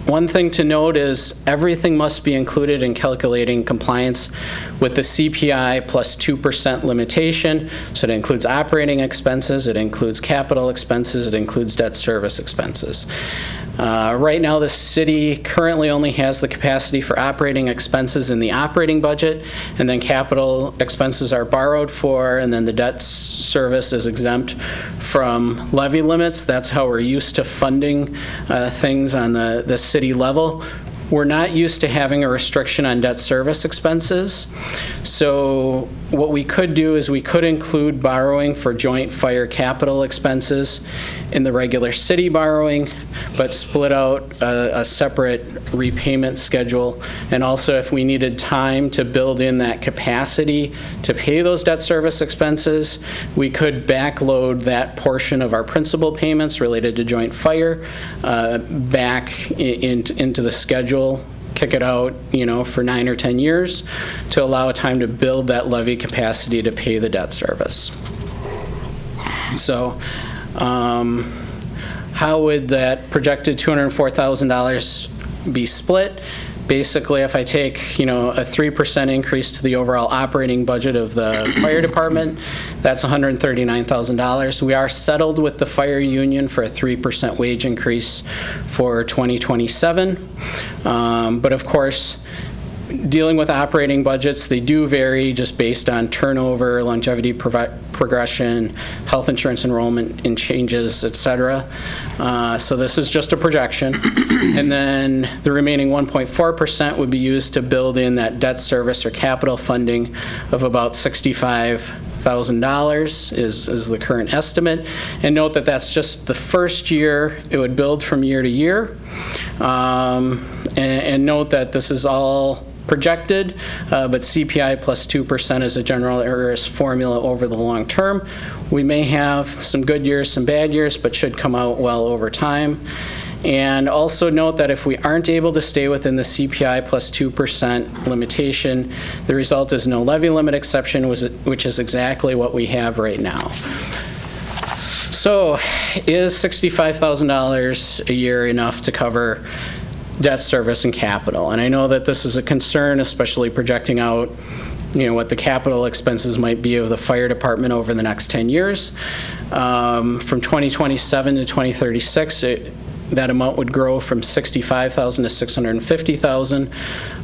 one thing to note is everything must be included in calculating compliance with the CPI plus 2% limitation. So it includes operating expenses, it includes capital expenses, it includes debt service expenses. Right now, the city currently only has the capacity for operating expenses in the operating budget, and then capital expenses are borrowed for, and then the debt service is exempt from levy limits. That's how we're used to funding things on the city level. we're not used to having a restriction on debt service expenses. So what we could do is we could include borrowing for joint fire capital expenses in the regular city borrowing, but split out a separate repayment schedule. And also, if we needed time to build in that capacity to pay those debt service expenses, we could backload that portion of our principal payments related to joint fire back into the schedule, kick it out, for 9 or 10 years to allow time to build that levy capacity to pay the debt service. So how would that projected $204,000 be split? Basically, if I take, a 3% increase to the overall operating budget of the fire department, that's $139,000. We are settled with the fire union for a 3% wage increase for 2027. But of course, dealing with operating budgets, they do vary just based on turnover, longevity progression, health insurance enrollment and changes, et cetera. So this is just a projection. And then the remaining 1.4% would be used to build in that debt service or capital funding of about $65,000 is the current estimate. And note that that's just the first year. It would build from year to year. And note that this is all projected, but CPI plus 2% is a general errors formula over the long term. We may have some good years, some bad years, but should come out well over time. And also note that if we aren't able to stay within the CPI plus 2% limitation, the result is no levy limit exception, which is exactly what we have right now. So is $65,000 a year enough to cover debt service and capital? And I know that this is a concern, especially projecting out, what the capital expenses might be of the fire department over the next 10 years. From 2027 to 2036, that amount would grow from $65,000 to $650,000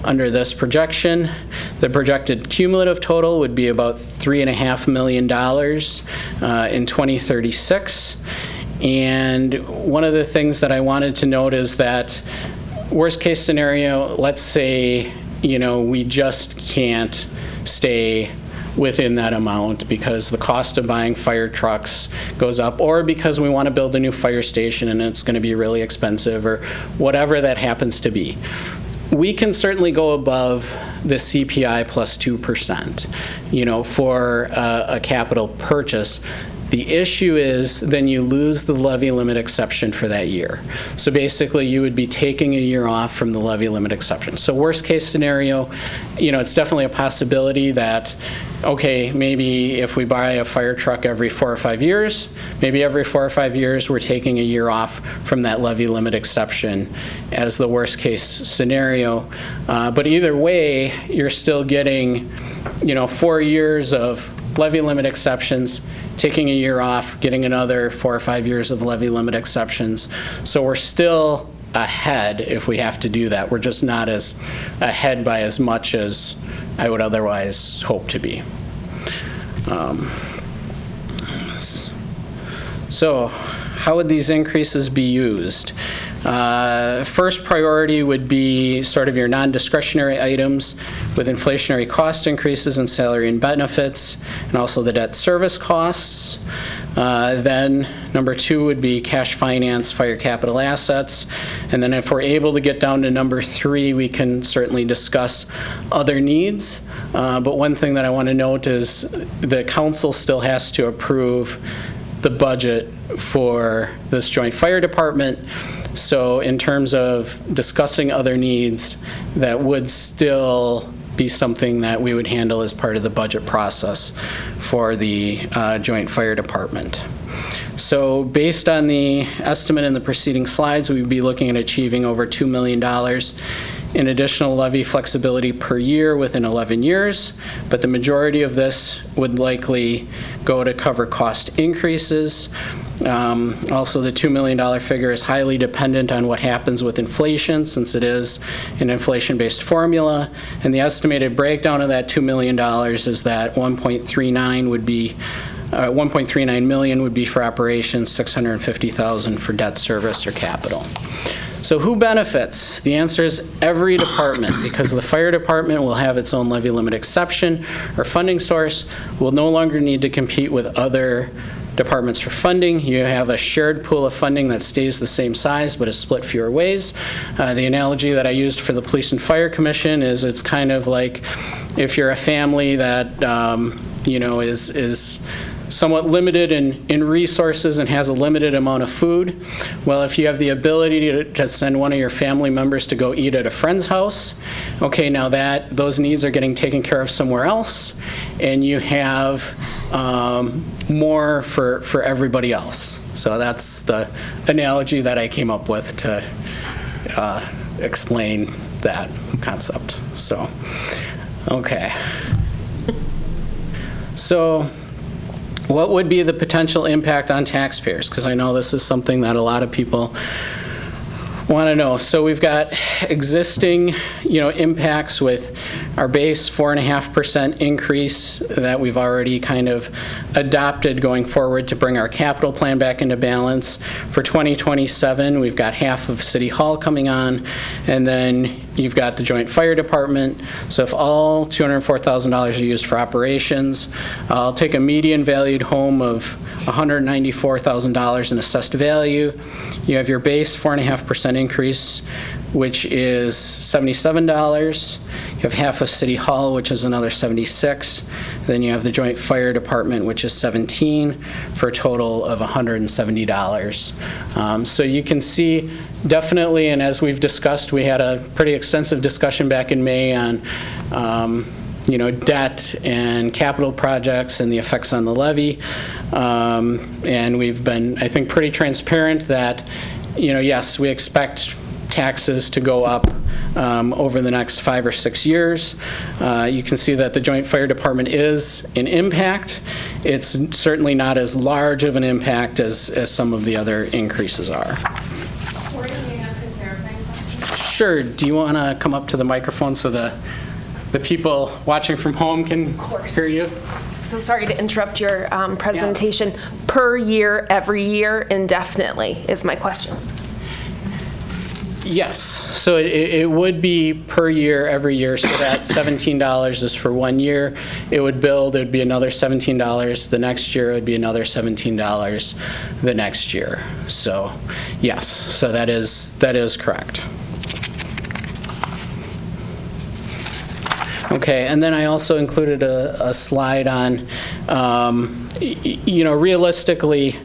under this projection. The projected cumulative total would be about $3.5 million in 2036. And one of the things that I wanted to note is that worst case scenario, let's say, we just can't stay within that amount because the cost of buying fire trucks goes up, or because we want to build a new fire station and it's going to be really expensive, or whatever that happens to be. We can certainly go above the CPI plus 2%, for a capital purchase. The issue is then you lose the levy limit exception for that year. So basically you would be taking a year off from the levy limit exception. So worst case scenario, it's definitely a possibility that, okay, maybe if we buy a fire truck every 4 or 5 years, maybe every 4 or 5 years we're taking a year off from that levy limit exception as the worst case scenario. But either way, you're still getting, 4 years of levy limit exceptions, taking a year off, getting another 4 or 5 years of levy limit exceptions. So we're still ahead if we have to do that. We're just not as ahead by as much as I would otherwise hope to be. So how would these increases be used? First priority would be sort of your non-discretionary items with inflationary cost increases in salary and benefits, and also the debt service costs. Then number 2 would be cash finance, fire capital assets. And then if we're able to get down to number 3, we can certainly discuss other needs. But one thing that I want to note is the council still has to approve the budget for this joint fire department. So in terms of discussing other needs, that would still be something that we would handle as part of the budget process for the joint fire department. So based on the estimate in the preceding slides, we'd be looking at achieving over $2 million in additional levy flexibility per year within 11 years, but the majority of this would likely go to cover cost increases. Also, the $2 million figure is highly dependent on what happens with inflation, since it is an inflation-based formula, and the estimated breakdown of that $2 million is that 1.39 million would be for operations, 650,000 for debt service or capital. So who benefits? The answer is every department, because the fire department will have its own levy limit exception or funding source, will no longer need to compete with other departments for funding. You have a shared pool of funding that stays the same size but is split fewer ways. The analogy that I used for the Police and Fire Commission is it's kind of like if you're a family that is somewhat limited in resources and has a limited amount of food. Well, if you have the ability to send one of your family members to go eat at a friend's house, okay, now that those needs are getting taken care of somewhere else, and you have more for everybody else. So that's the analogy that I came up with to explain that concept. So, okay. So, what would be the potential impact on taxpayers? Because I know this is something that a lot of people want to know. So we've got existing, impacts with our base 4.5% increase that we've already kind of adopted going forward to bring our capital plan back into balance. For 2027, we've got half of City Hall coming on, and then you've got the joint fire department. So if all $204,000 are used for operations, I'll take a median valued home of $194,000 in assessed value. You have your base 4.5% increase, which is $77. You have half of City Hall, which is another $76. Then you have the joint fire department, which is $17, for a total of $170. So you can see definitely, and as we've discussed, we had a pretty extensive discussion back in May on debt and capital projects and the effects on the levy. And we've been, I think, pretty transparent that, yes, we expect taxes to go up over the next 5 or 6 years. You can see that the joint fire department is an impact. It's certainly not as large of an impact as some of the other increases are. Sure. Do you want to come up to the microphone so the people watching from home can hear you? So sorry to interrupt your presentation. Yeah. Per year, every year, indefinitely is my question. Yes. So it would be per year, every year. So that $17 is for 1 year. It would build. It would be another $17 the next year. It would be another $17 the next year. So yes. So that is correct. Okay, and then I also included a slide on, realistically,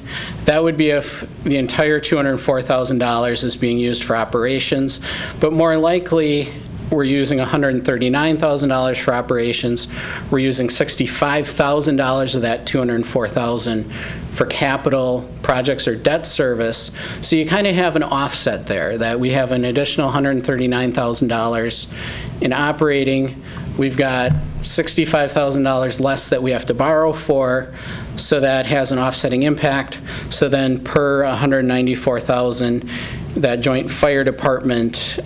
that would be if the entire $204,000 is being used for operations, but more likely, we're using $139,000 for operations. We're using $65,000 of that $204,000 for capital projects or debt service. So you kind of have an offset there, that we have an additional $139,000 in operating. We've got $65,000 less that we have to borrow for, so that has an offsetting impact. So then per $194,000, that joint fire department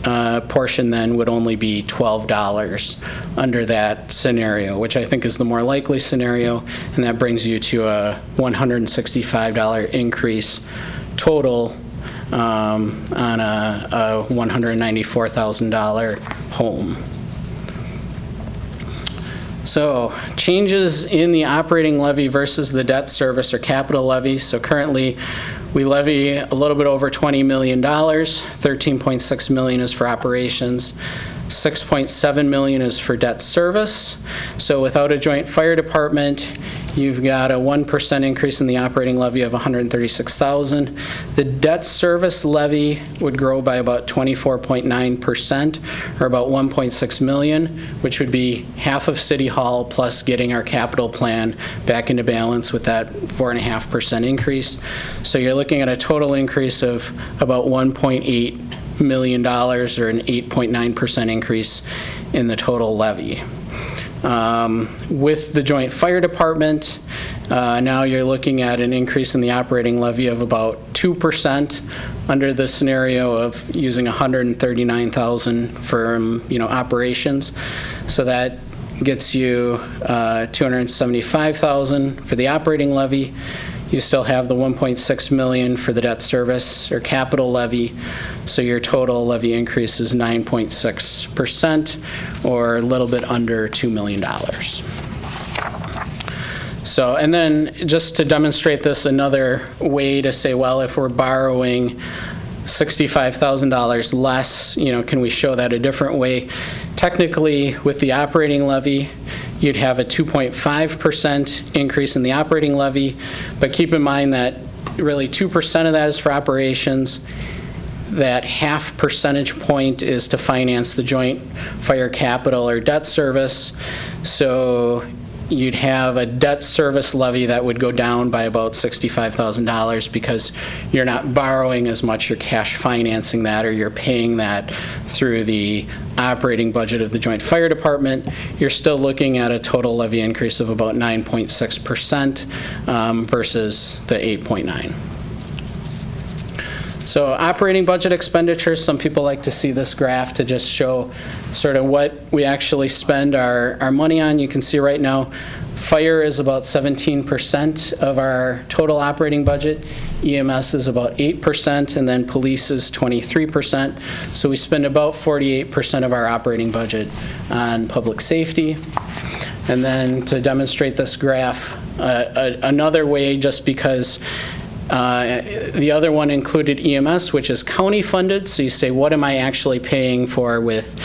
portion then would only be $12 under that scenario, which I think is the more likely scenario, and that brings you to a $165 increase total on a $194,000 home. So changes in the operating levy versus the debt service or capital levy. So currently we levy a little bit over $20 million. $13.6 million is for operations. $6.7 million is for debt service. So without a joint fire department, you've got a 1% increase in the operating levy of $136,000. The debt service levy would grow by about 24.9%, or about $1.6 million, which would be half of City Hall plus getting our capital plan back into balance with that 4.5% increase. So you're looking at a total increase of about $1.8 million, or an 8.9% increase in the total levy. With the joint fire department, now you're looking at an increase in the operating levy of about 2% under the scenario of using $139,000 for operations. So that gets you $275,000 for the operating levy. You still have the $1.6 million for the debt service or capital levy. So your total levy increase is 9.6%, or a little bit under $2 million. So, and then just to demonstrate this, another way to say, well, if we're borrowing $65,000 less, can we show that a different way? Technically, with the operating levy, you'd have a 2.5% increase in the operating levy, but keep in mind that really 2% of that is for operations. That half percentage point is to finance the joint fire capital or debt service. So you'd have a debt service levy that would go down by about $65,000 because you're not borrowing as much, you're cash financing that, or you're paying that through the operating budget of the joint fire department. You're still looking at a total levy increase of about 9.6% versus the 8.9. So operating budget expenditures, some people like to see this graph to just show sort of what we actually spend our money on. You can see right now, fire is about 17% of our total operating budget, EMS is about 8%, and then police is 23%. So we spend about 48% of our operating budget on public safety. And then to demonstrate this graph, another way, just because the other one included EMS, which is county funded. So you say, what am I actually paying for with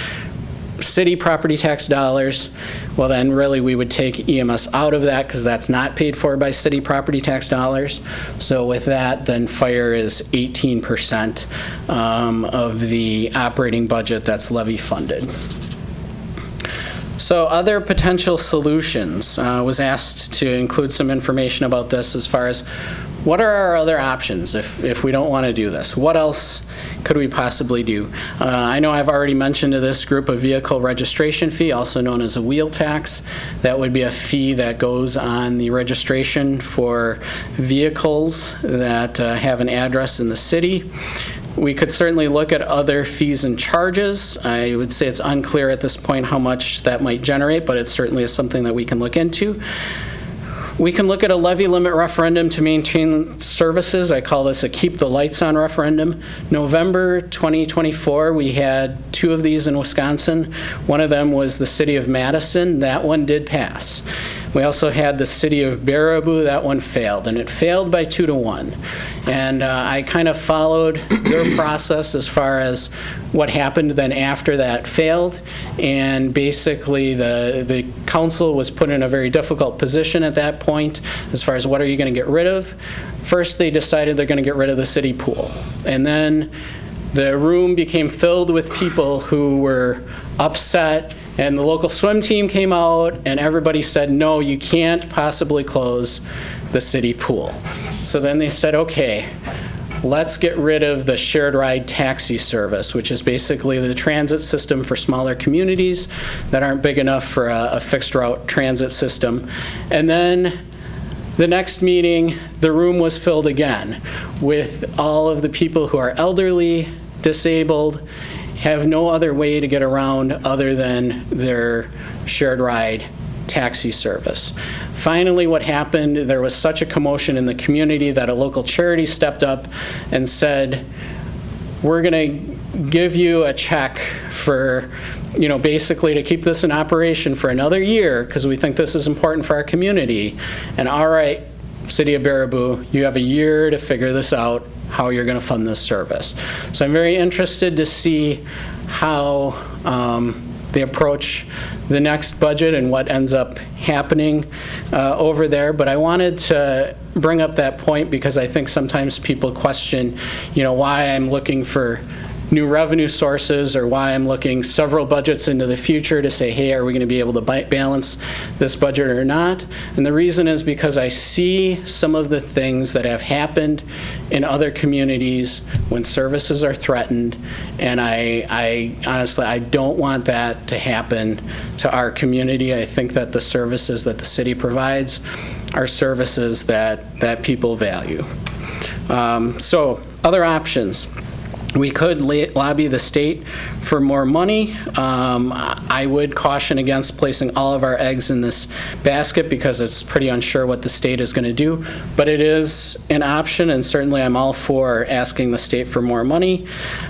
city property tax dollars? Well, then really we would take EMS out of that because that's not paid for by city property tax dollars. So with that, then fire is 18% of the operating budget that's levy funded. So other potential solutions, was asked to include some information about this as far as what are our other options if we don't want to do this? What else could we possibly do? I know I've already mentioned to this group a vehicle registration fee, also known as a wheel tax. That would be a fee that goes on the registration for vehicles that have an address in the city. We could certainly look at other fees and charges. I would say it's unclear at this point how much that might generate, but it certainly is something that we can look into. We can look at a levy limit referendum to maintain services. I call this a keep the lights on referendum. November 2024, we had 2 of these in Wisconsin. One of them was the city of Madison. That one did pass. We also had the city of Baraboo. That one failed, and it failed by 2-1. And I kind of followed their process as far as what happened then after that failed. And basically the council was put in a very difficult position at that point as far as what are you going to get rid of. First, they decided they're going to get rid of the city pool. And then the room became filled with people who were upset, and the local swim team came out, and everybody said, no, you can't possibly close the city pool. So then they said, okay, let's get rid of the shared ride taxi service, which is basically the transit system for smaller communities that aren't big enough for a fixed route transit system. And then the next meeting, the room was filled again with all of the people who are elderly, disabled, have no other way to get around other than their shared ride taxi service. Finally, what happened, there was such a commotion in the community that a local charity stepped up and said, we're going to give you a check for, basically to keep this in operation for another year because we think this is important for our community. And all right, City of Baraboo, you have a year to figure this out, how you're going to fund this service. So I'm very interested to see how they approach the next budget and what ends up happening over there. But I wanted to bring up that point because I think sometimes people question, why I'm looking for new revenue sources or why I'm looking several budgets into the future to say, hey, are we going to be able to balance this budget or not? And the reason is because I see some of the things that have happened in other communities when services are threatened, and I honestly, I don't want that to happen to our community. I think that the services that the city provides are services that people value. So other options. We could lobby the state for more money. I would caution against placing all of our eggs in this basket because it's pretty unsure what the state is going to do, but it is an option, and certainly I'm all for asking the state for more money.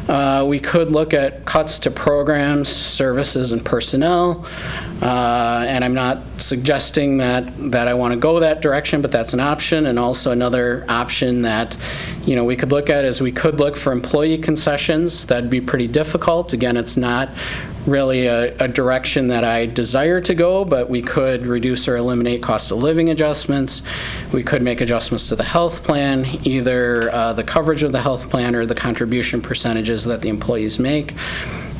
We could look at cuts to programs, services, and personnel, and I'm not suggesting that I want to go that direction, but that's an option. And also another option that, you know, we could look at is we could look for employee concessions. That'd be pretty difficult. Again, it's not really a direction that I desire to go, but we could reduce or eliminate cost of living adjustments. We could make adjustments to the health plan, either the coverage of the health plan or the contribution percentages that the employees make.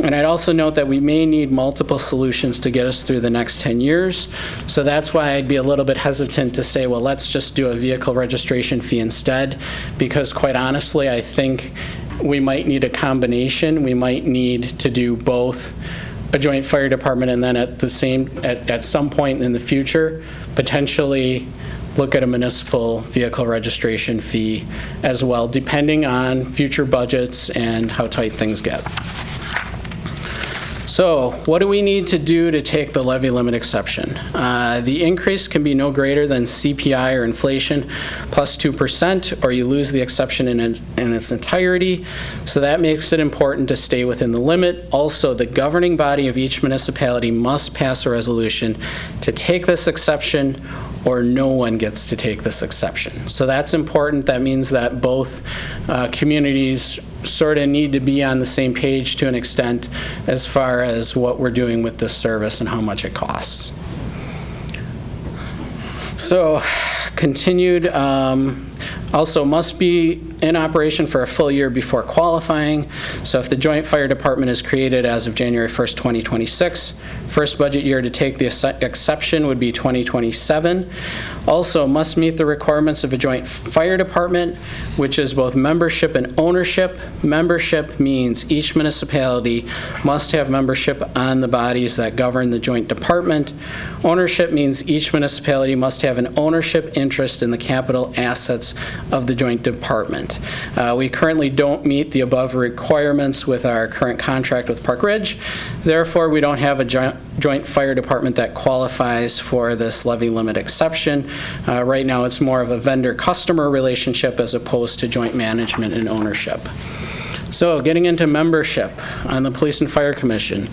And I'd also note that we may need multiple solutions to get us through the next 10 years. So that's why I'd be a little bit hesitant to say, well, let's just do a vehicle registration fee instead, because quite honestly, I think we might need a combination. We might need to do both a joint fire department and then at some point in the future, potentially look at a municipal vehicle registration fee as well, depending on future budgets and how tight things get. So what do we need to do to take the levy limit exception? The increase can be no greater than CPI or inflation plus 2%, or you lose the exception in its entirety. So that makes it important to stay within the limit. Also, the governing body of each municipality must pass a resolution to take this exception, or no one gets to take this exception. So that's important. That means that both communities sort of need to be on the same page to an extent as far as what we're doing with this service and how much it costs. So continued, also must be in operation for a full year before qualifying. So if the joint fire department is created as of January 1st, 2026, first budget year to take the exception would be 2027. Also must meet the requirements of a joint fire department, which is both membership and ownership. Membership means each municipality must have membership on the bodies that govern the joint department. Ownership means each municipality must have an ownership interest in the capital assets of the joint department. We currently don't meet the above requirements with our current contract with Park Ridge. Therefore, we don't have a joint fire department that qualifies for this levy limit exception. Right now, it's more of a vendor-customer relationship as opposed to joint management and ownership. So getting into membership on the Police and Fire Commission,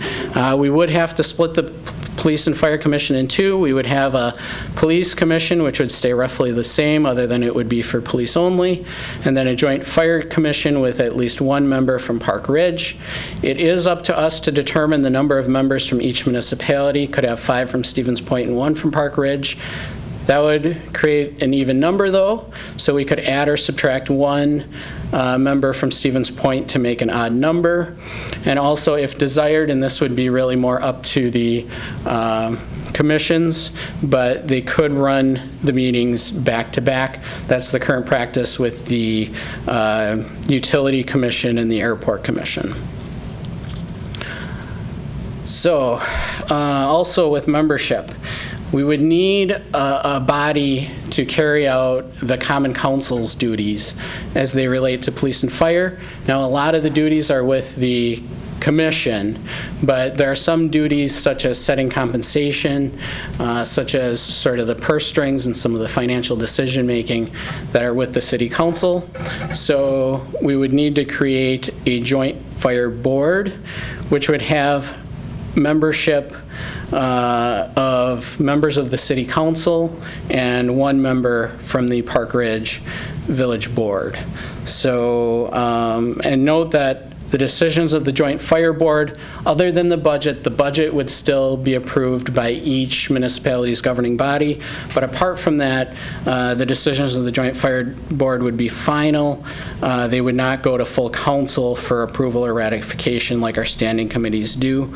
we would have to split the Police and Fire Commission in two. We would have a Police Commission, which would stay roughly the same, other than it would be for police only, and then a Joint Fire Commission with at least one member from Park Ridge. It is up to us to determine the number of members from each municipality. Could have 5 from Stevens Point and 1 from Park Ridge. That would create an even number, though, so we could add or subtract 1 member from Stevens Point to make an odd number. And also, if desired, and this would be really more up to the commissions, but they could run the meetings back to back. That's the current practice with the Utility Commission and the Airport Commission. So, also with membership, we would need a body to carry out the Common Council's duties as they relate to police and fire. Now, a lot of the duties are with the commission, but there are some duties such as setting compensation, such as sort of the purse strings and some of the financial decision making that are with the city council. So we would need to create a joint fire board, which would have membership of members of the city council and 1 member from the Park Ridge Village Board. So, and note that the decisions of the Joint Fire Board, other than the budget would still be approved by each municipality's governing body. But apart from that, the decisions of the Joint Fire Board would be final. They would not go to full council for approval or ratification like our standing committees do.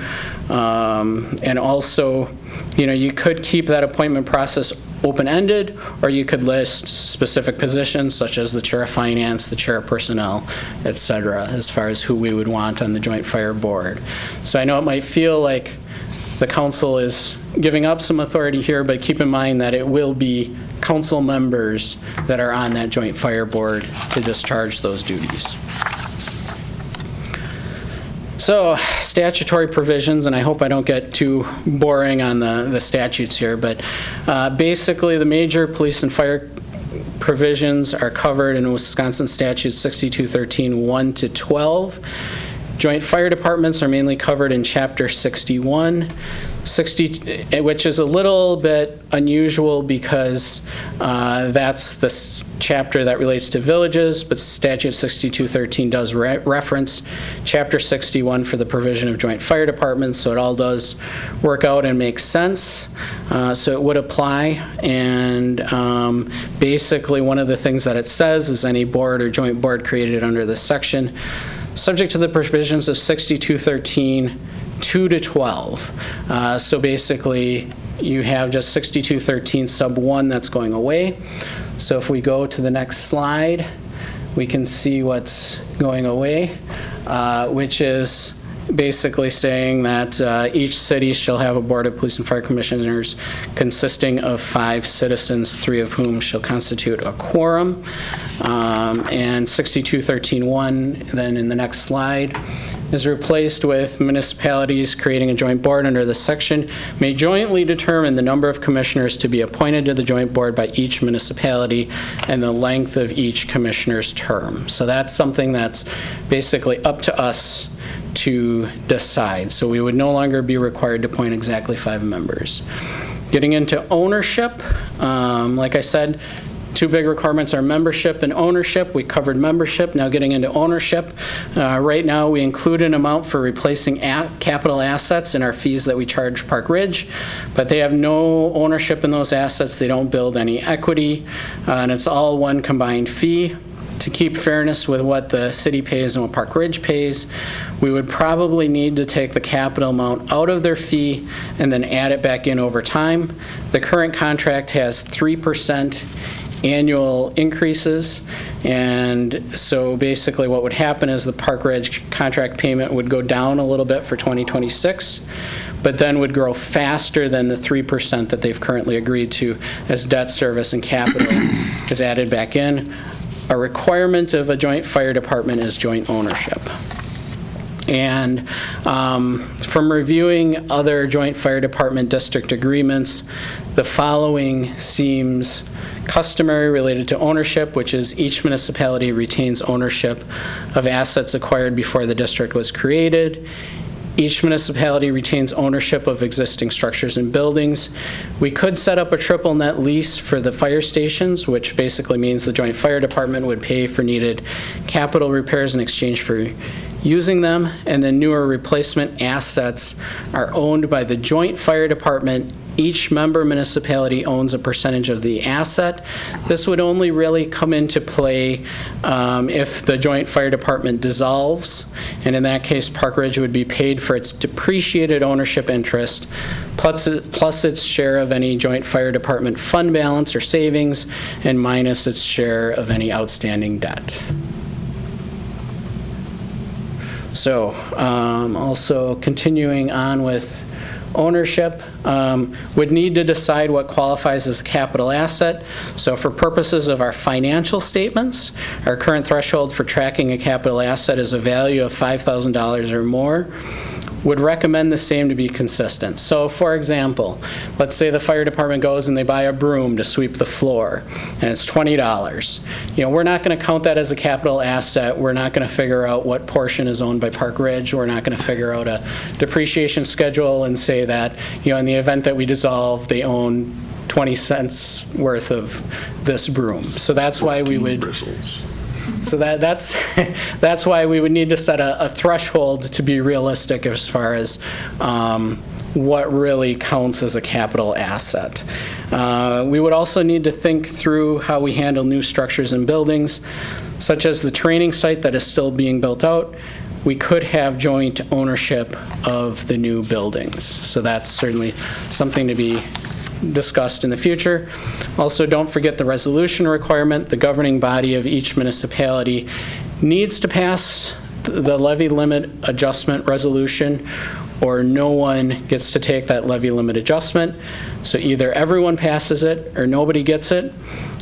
And also, you know, you could keep that appointment process open-ended, or you could list specific positions such as the chair of finance, the chair of personnel, et cetera, as far as who we would want on the Joint Fire Board. So I know it might feel like the council is giving up some authority here, but keep in mind that it will be council members that are on that Joint Fire Board to discharge those duties. So statutory provisions, and I hope I don't get too boring on the statutes here, but basically the major police and fire provisions are covered in Wisconsin Statutes 6213 1 to 12. Joint fire departments are mainly covered in Chapter 61, which is a little bit unusual because that's the chapter that relates to villages, but Statute 6213 does reference Chapter 61 for the provision of joint fire departments, so it all does work out and make sense. So it would apply, and basically one of the things that it says is any board or joint board created under this section, subject to the provisions of 6213 2 to 12. So basically, you have just 6213 sub 1 that's going away. So if we go to the next slide, we can see what's going away, which is basically saying that each city shall have a board of police and fire commissioners consisting of 5 citizens, 3 of whom shall constitute a quorum. And 6213.1, then in the next slide, is replaced with municipalities creating a joint board under this section may jointly determine the number of commissioners to be appointed to the joint board by each municipality and the length of each commissioner's term. So that's something that's basically up to us to decide. So we would no longer be required to appoint exactly 5 members. Getting into ownership, like I said, 2 big requirements are membership and ownership. We covered membership. Now getting into ownership. Right now we include an amount for replacing capital assets in our fees that we charge Park Ridge, but they have no ownership in those assets. They don't build any equity, and it's all one combined fee. To keep fairness with what the city pays and what Park Ridge pays, we would probably need to take the capital amount out of their fee and then add it back in over time. The current contract has 3% annual increases, and so basically what would happen is the Park Ridge contract payment would go down a little bit for 2026, but then would grow faster than the 3% that they've currently agreed to as debt service and capital is added back in. A requirement of a joint fire department is joint ownership. And from reviewing other joint fire department district agreements, the following seems customary related to ownership, which is each municipality retains ownership of assets acquired before the district was created. Each municipality retains ownership of existing structures and buildings. We could set up a triple net lease for the fire stations, which basically means the joint fire department would pay for needed capital repairs in exchange for using them, and then newer replacement assets are owned by the joint fire department. Each member municipality owns a percentage of the asset. This would only really come into play if the joint fire department dissolves, and in that case Park Ridge would be paid for its depreciated ownership interest plus its share of any joint fire department fund balance or savings and minus its share of any outstanding debt. So also continuing on with ownership, would need to decide what qualifies as a capital asset. So for purposes of our financial statements, our current threshold for tracking a capital asset is a value of $5,000 or more. Would recommend the same to be consistent. So for example, let's say the fire department goes and they buy a broom to sweep the floor and it's $20. We're not going to count that as a capital asset. We're not going to figure out what portion is owned by Park Ridge. We're not going to figure out a depreciation schedule and say that, in the event that we dissolve, they own 20 cents worth of this broom. So that's why we would bristles. So that's why we would need to set a threshold to be realistic as far as what really counts as a capital asset. We would also need to think through how we handle new structures and buildings, such as the training site that is still being built out. We could have joint ownership of the new buildings. So that's certainly something to be discussed in the future. Also, don't forget the resolution requirement. The governing body of each municipality needs to pass the levy limit adjustment resolution, or no one gets to take that levy limit adjustment. So either everyone passes it or nobody gets it.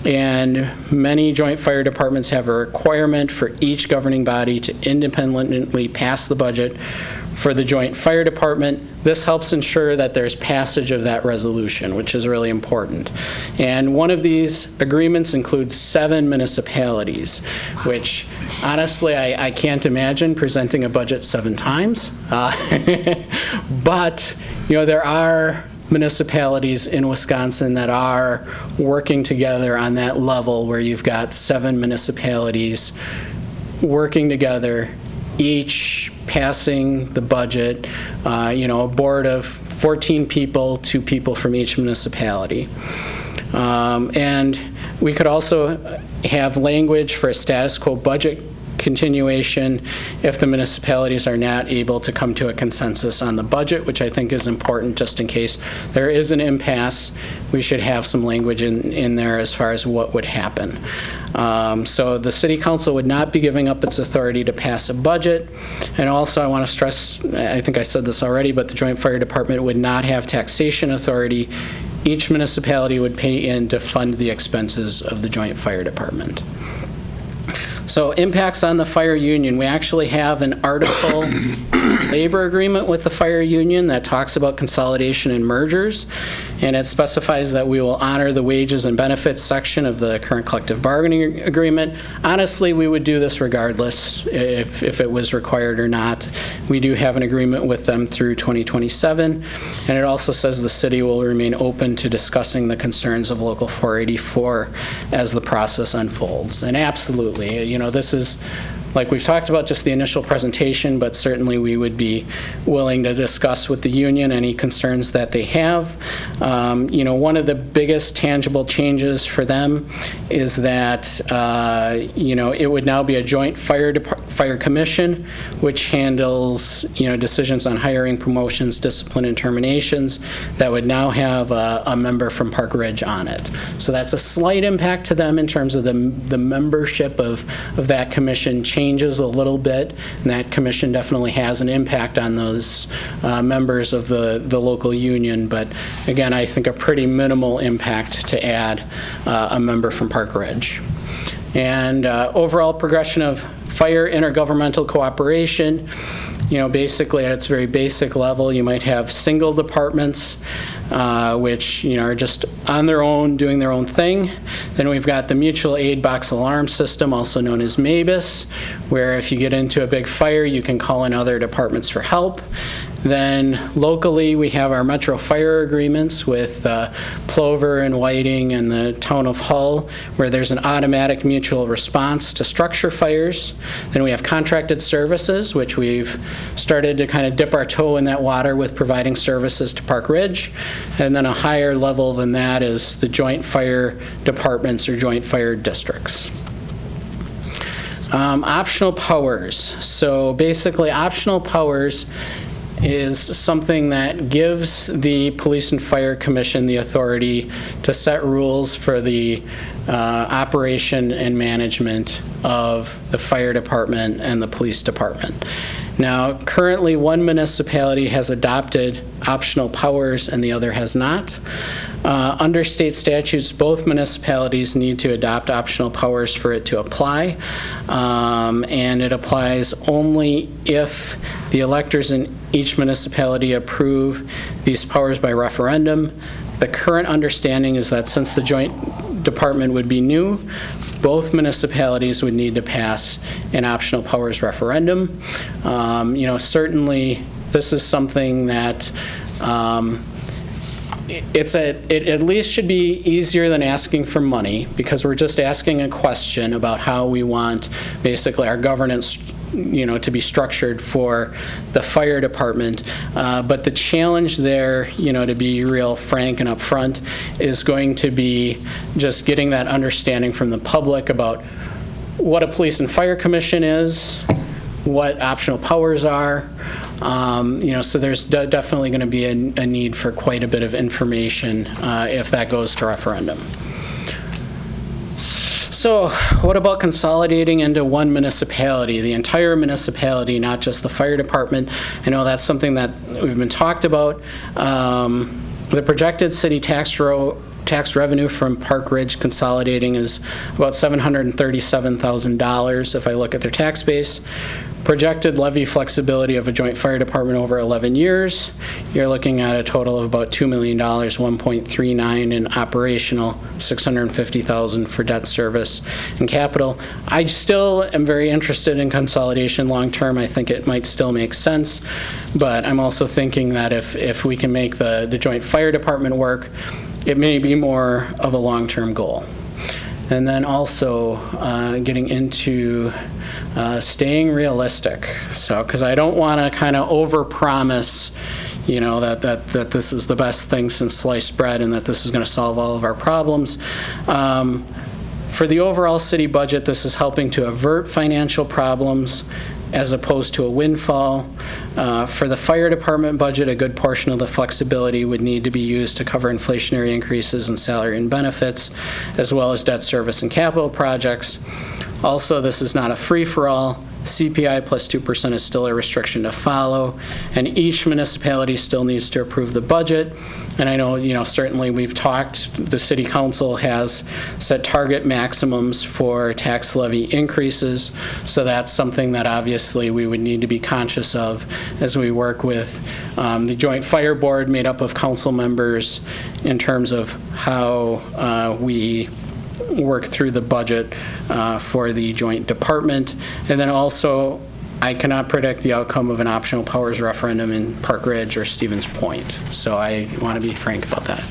And many joint fire departments have a requirement for each governing body to independently pass the budget for the joint fire department. This helps ensure that there's passage of that resolution, which is really important. And one of these agreements includes 7 municipalities, which honestly, I can't imagine presenting a budget 7 times. But, there are municipalities in Wisconsin that are working together on that level where you've got 7 municipalities working together, each passing the budget, a board of 14 people, 2 people from each municipality. And we could also have language for a status quo budget continuation if the municipalities are not able to come to a consensus on the budget, which I think is important just in case there is an impasse. We should have some language in there as far as what would happen. So the City Council would not be giving up its authority to pass a budget. And also I want to stress, I think I said this already, but the Joint Fire Department would not have taxation authority. Each municipality would pay in to fund the expenses of the Joint Fire Department. So impacts on the fire union. We actually have an article labor agreement with the fire union that talks about consolidation and mergers, and it specifies that we will honor the wages and benefits section of the current collective bargaining agreement. Honestly, we would do this regardless if it was required or not. We do have an agreement with them through 2027, and it also says the city will remain open to discussing the concerns of Local 484 as the process unfolds. And absolutely, this is, like we've talked about, just the initial presentation, but certainly we would be willing to discuss with the union any concerns that they have. One of the biggest tangible changes for them is that, it would now be a joint fire commission, which handles, decisions on hiring, promotions, discipline, and terminations, that would now have a member from Park Ridge on it. So that's a slight impact to them in terms of the membership of that commission changes a little bit, and that commission definitely has an impact on those members of the local union, but again, I think a pretty minimal impact to add a member from Park Ridge. And overall progression of fire intergovernmental cooperation, basically at its very basic level, you might have single departments which are just on their own, doing their own thing. Then we've got the mutual aid box alarm system, also known as MABUS, where if you get into a big fire, you can call in other departments for help. Then locally, we have our metro fire agreements with Plover and Whiting and the town of Hull, where there's an automatic mutual response to structure fires. Then we have contracted services, which we've started to kind of dip our toe in that water with providing services to Park Ridge. And then a higher level than that is the joint fire departments or joint fire districts. Optional powers. So basically, optional powers is something that gives the Police and Fire Commission the authority to set rules for the operation and management of the fire department and the police department. Now, currently, one municipality has adopted optional powers and the other has not. Under state statutes, both municipalities need to adopt optional powers for it to apply, and it applies only if the electors in each municipality approve these powers by referendum. The current understanding is that since the joint department would be new, both municipalities would need to pass an optional powers referendum. Certainly this is something that it at least should be easier than asking for money, because we're just asking a question about how we want basically our governance to be structured for the fire department. But the challenge there, to be real frank and upfront, is going to be just getting that understanding from the public about what a police and fire commission is, what optional powers are. So there's definitely going to be a need for quite a bit of information if that goes to referendum. So what about consolidating into one municipality, the entire municipality, not just the fire department? I know that's something that we've been talked about. The projected city tax revenue from Park Ridge consolidating is about $737,000 if I look at their tax base. Projected levy flexibility of a joint fire department over 11 years, you're looking at a total of about $2 million, 1.39 in operational, $650,000 for debt service and capital. I still am very interested in consolidation long-term. I think it might still make sense, but I'm also thinking that if we can make the joint fire department work, it may be more of a long-term goal. And then also getting into staying realistic. So, because I don't want to kind of overpromise, that this is the best thing since sliced bread and that this is going to solve all of our problems. For the overall city budget, this is helping to avert financial problems as opposed to a windfall. For the fire department budget, a good portion of the flexibility would need to be used to cover inflationary increases in salary and benefits, as well as debt service and capital projects. Also, this is not a free-for-all. CPI plus 2% is still a restriction to follow, and each municipality still needs to approve the budget. And I know, certainly we've talked, the city council has set target maximums for tax levy increases, so that's something that obviously we would need to be conscious of as we work with the joint fire board made up of council members in terms of how we work through the budget for the joint department. And then also, I cannot predict the outcome of an optional powers referendum in Park Ridge or Stevens Point. So I want to be frank about that.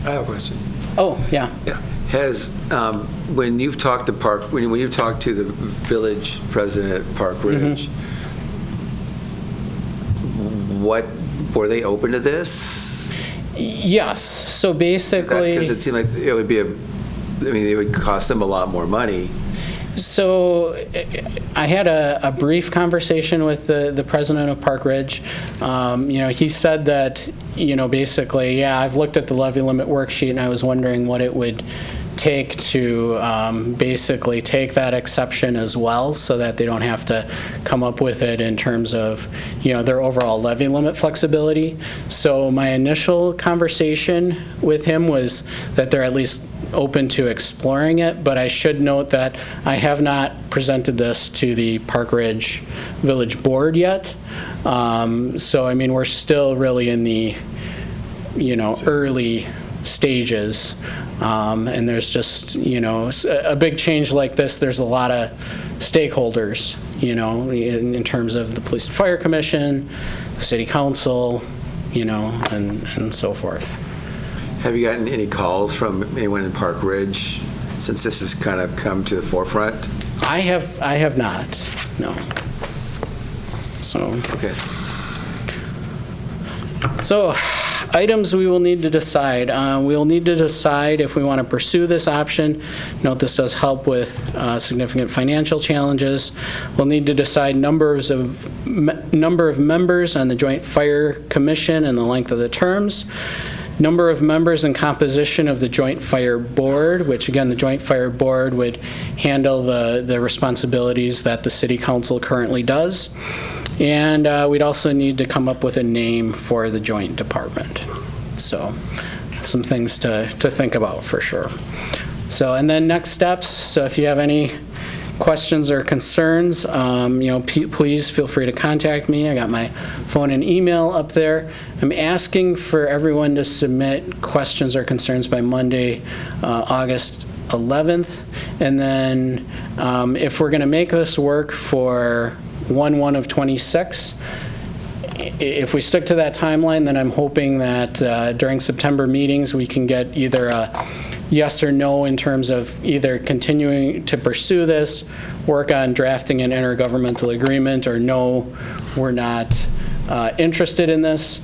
I have a question. Oh, yeah. Yeah. Has when you've talked to when you've talked to the village president at Park Ridge, what were they open to this? Yes. So basically, because it seemed like it would be it would cost them a lot more money. So I had a brief conversation with the president of Park Ridge. He said that, basically, I've looked at the levy limit worksheet and I was wondering what it would take to basically take that exception as well so that they don't have to come up with it in terms of, their overall levy limit flexibility. So my initial conversation with him was that they're at least open to exploring it, but I should note that I have not presented this to the Park Ridge Village Board yet. So, we're still really in the, early stages. And there's just, a big change like this, there's a lot of stakeholders, in terms of the Police and Fire Commission, the City Council, and so forth. Have you gotten any calls from anyone in Park Ridge since this has kind of come to the forefront? I have not, no. So. Okay. So, items we will need to decide. We will need to decide if we want to pursue this option. Note this does help with significant financial challenges. We'll need to decide number of members on the Joint Fire Commission and the length of the terms. Number of members and composition of the Joint Fire Board, which again, the Joint Fire Board would handle the responsibilities that the City Council currently does. And we'd also need to come up with a name for the joint department. So some things to think about for sure. So, and then next steps. So if you have any questions or concerns, please feel free to contact me. I got my phone and email up there. I'm asking for everyone to submit questions or concerns by Monday, August 11th. And then if we're going to make this work for 1/1 of 26, if we stick to that timeline, then I'm hoping that during September meetings we can get either a yes or no in terms of either continuing to pursue this, work on drafting an intergovernmental agreement, or no, we're not interested in this.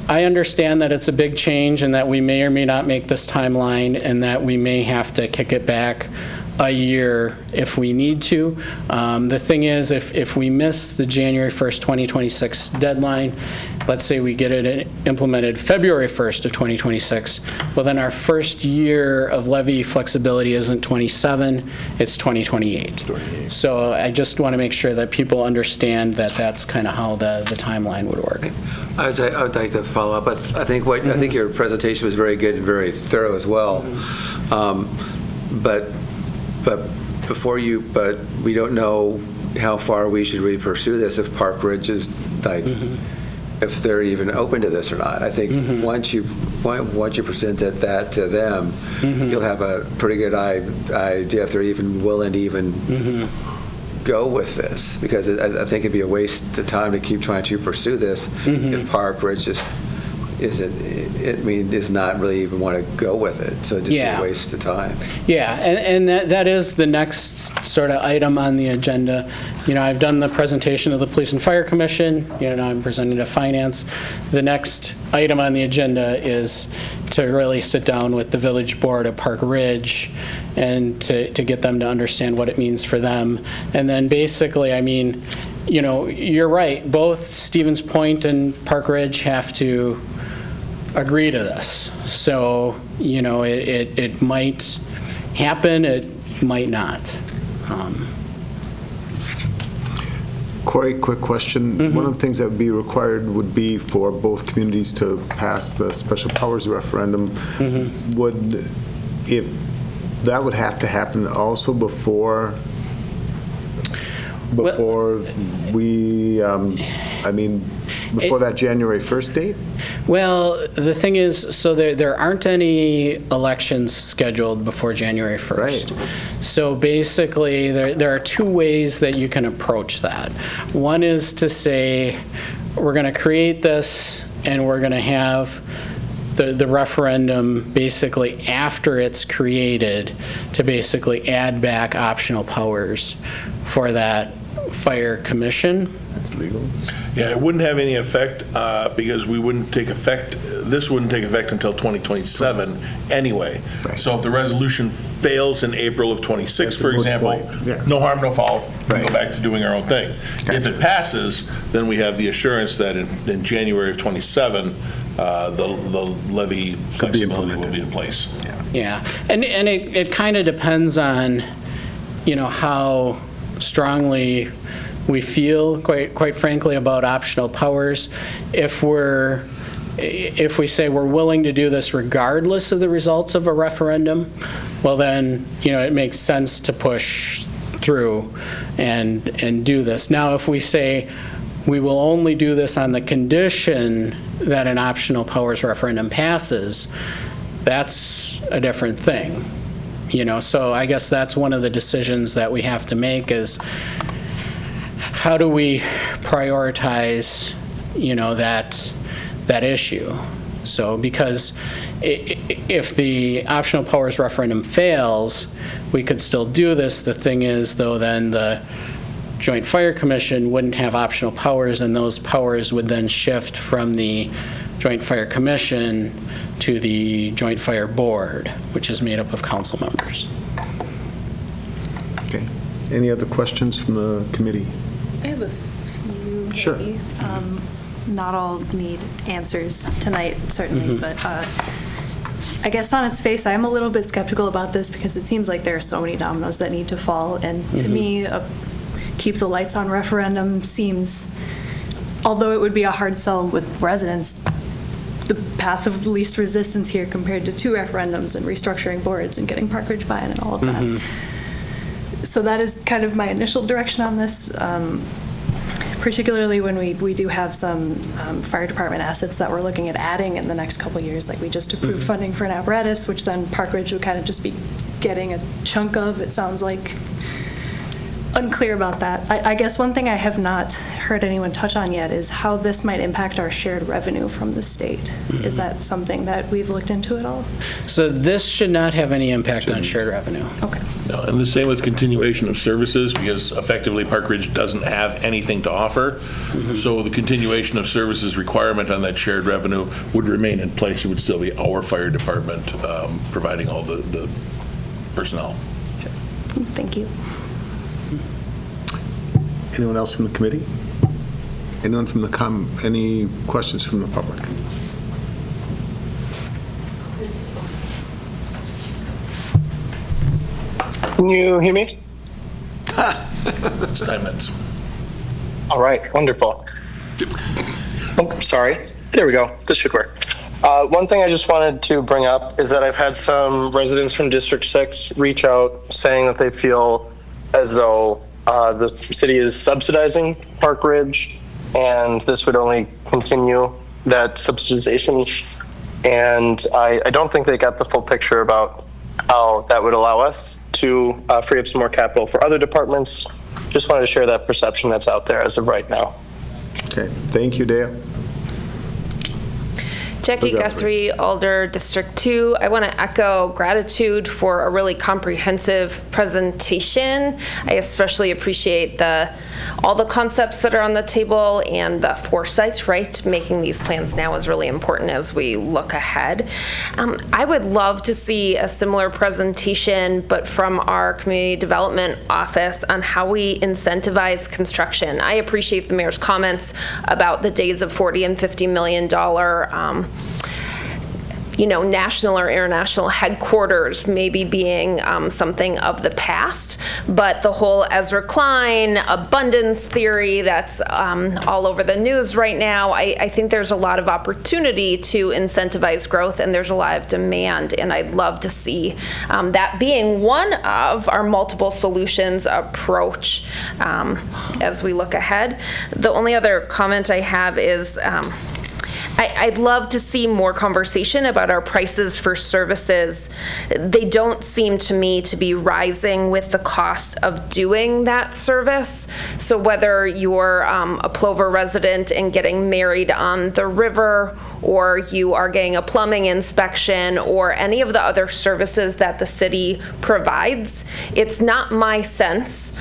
I understand that it's a big change and that we may or may not make this timeline and that we may have to kick it back a year if we need to. The thing is, if we miss the January 1st, 2026 deadline, let's say we get it implemented February 1st of 2026, well, then our first year of levy flexibility isn't 27, it's 2028. So I just want to make sure that people understand that that's kind of how the timeline would work. I would like to follow up. I think I think your presentation was very good and very thorough as well. But we don't know how far we should really pursue this if Park Ridge is like, if they're even open to this or not. I think once you present that to them, you'll have a pretty good idea if they're even willing to even go with this, because I think it'd be a waste of time to keep trying to pursue this if Park Ridge is not really even want to go with it. So it'd just be a waste of time. Yeah, and that is the next sort of item on the agenda. I've done the presentation of the Police and Fire Commission. Now I'm presenting to Finance. The next item on the agenda is to really sit down with the Village Board of Park Ridge and to get them to understand what it means for them. And then basically, you're right, both Stevens Point and Park Ridge have to agree to this. So, it might happen, it might not. Corey, quick question. One of the things that would be required would be for both communities to pass the special powers referendum. If that would have to happen also before that January 1st date? Well, the thing is, so there aren't any elections scheduled before January 1st. Right. So basically, there are two ways that you can approach that. One is to say, we're going to create this, and we're going to have the referendum basically after it's created to basically add back optional powers for that fire commission. That's legal. Yeah, it wouldn't have any effect because this wouldn't take effect until 2027 anyway. Right. So if the resolution fails in April of 26, for a moot example, point. Yeah. no harm, no foul, we Right. go back to doing our own thing. Gotcha. If it passes, then we have the assurance that in January of 27, the levy flexibility will be in place. Yeah, and it kind of depends on, how strongly we feel, quite frankly, about optional powers. If we say we're willing to do this regardless of the results of a referendum, well then, it makes sense to push through and do this. Now, if we say we will only do this on the condition that an optional powers referendum passes, that's a different thing. So I guess that's one of the decisions that we have to make is, how do we prioritize, that issue? So, because if the optional powers referendum fails, we could still do this. The thing is, though, then the Joint Fire Commission wouldn't have optional powers, and those powers would then shift from the Joint Fire Commission to the Joint Fire Board, which is made up of council members. Okay. Any other questions from the committee? I have a few. Sure. Maybe. Not all need answers tonight, certainly, but I guess on its face, I'm a little bit skeptical about this because it seems like there are so many dominoes that need to fall. And to me, a keep the lights on referendum seems, although it would be a hard sell with residents, the path of least resistance here compared to 2 referendums and restructuring boards and getting Park Ridge buy-in and all of that. So that is kind of my initial direction on this, particularly when we do have some fire department assets that we're looking at adding in the next couple of years. Like we just approved funding for an apparatus, which then Park Ridge would kind of just be getting a chunk of, it sounds like. Unclear about that. I guess one thing I have not heard anyone touch on yet is how this might impact our shared revenue from the state. Is that something that we've looked into at all? So this should not have any impact on shared revenue. Okay. No, and the same with continuation of services, because effectively Park Ridge doesn't have anything to offer. So the continuation of services requirement on that shared revenue would remain in place. It would still be our fire department providing all the personnel. Thank you. Anyone else from the committee? Anyone from the any questions from the public? Can you hear me? It's 10 minutes. All right, wonderful. Oh, sorry. There we go. This should work. One thing I just wanted to bring up is that I've had some residents from District 6 reach out saying that they feel as though the city is subsidizing Park Ridge, and this would only continue that subsidization. And I don't think they got the full picture about how that would allow us to free up some more capital for other departments. Just wanted to share that perception that's out there as of right now. Okay, thank you, Dale. Jackie Guthrie, Alder, District 2. I want to echo gratitude for a really comprehensive presentation. I especially appreciate all the concepts that are on the table and the foresight, right? Making these plans now is really important as we look ahead. I would love to see a similar presentation, but from our community development office on how we incentivize construction. I appreciate the mayor's comments about the days of $40 and $50 million national or international headquarters maybe being something of the past, but the whole Ezra Klein abundance theory that's all over the news right now, I think there's a lot of opportunity to incentivize growth, and there's a lot of demand, and I'd love to see that being one of our multiple solutions approach as we look ahead. The only other comment I have is I'd love to see more conversation about our prices for services. They don't seem to me to be rising with the cost of doing that service. So whether you're a Plover resident and getting married on the river, or you are getting a plumbing inspection, or any of the other services that the city provides, it's not my sense,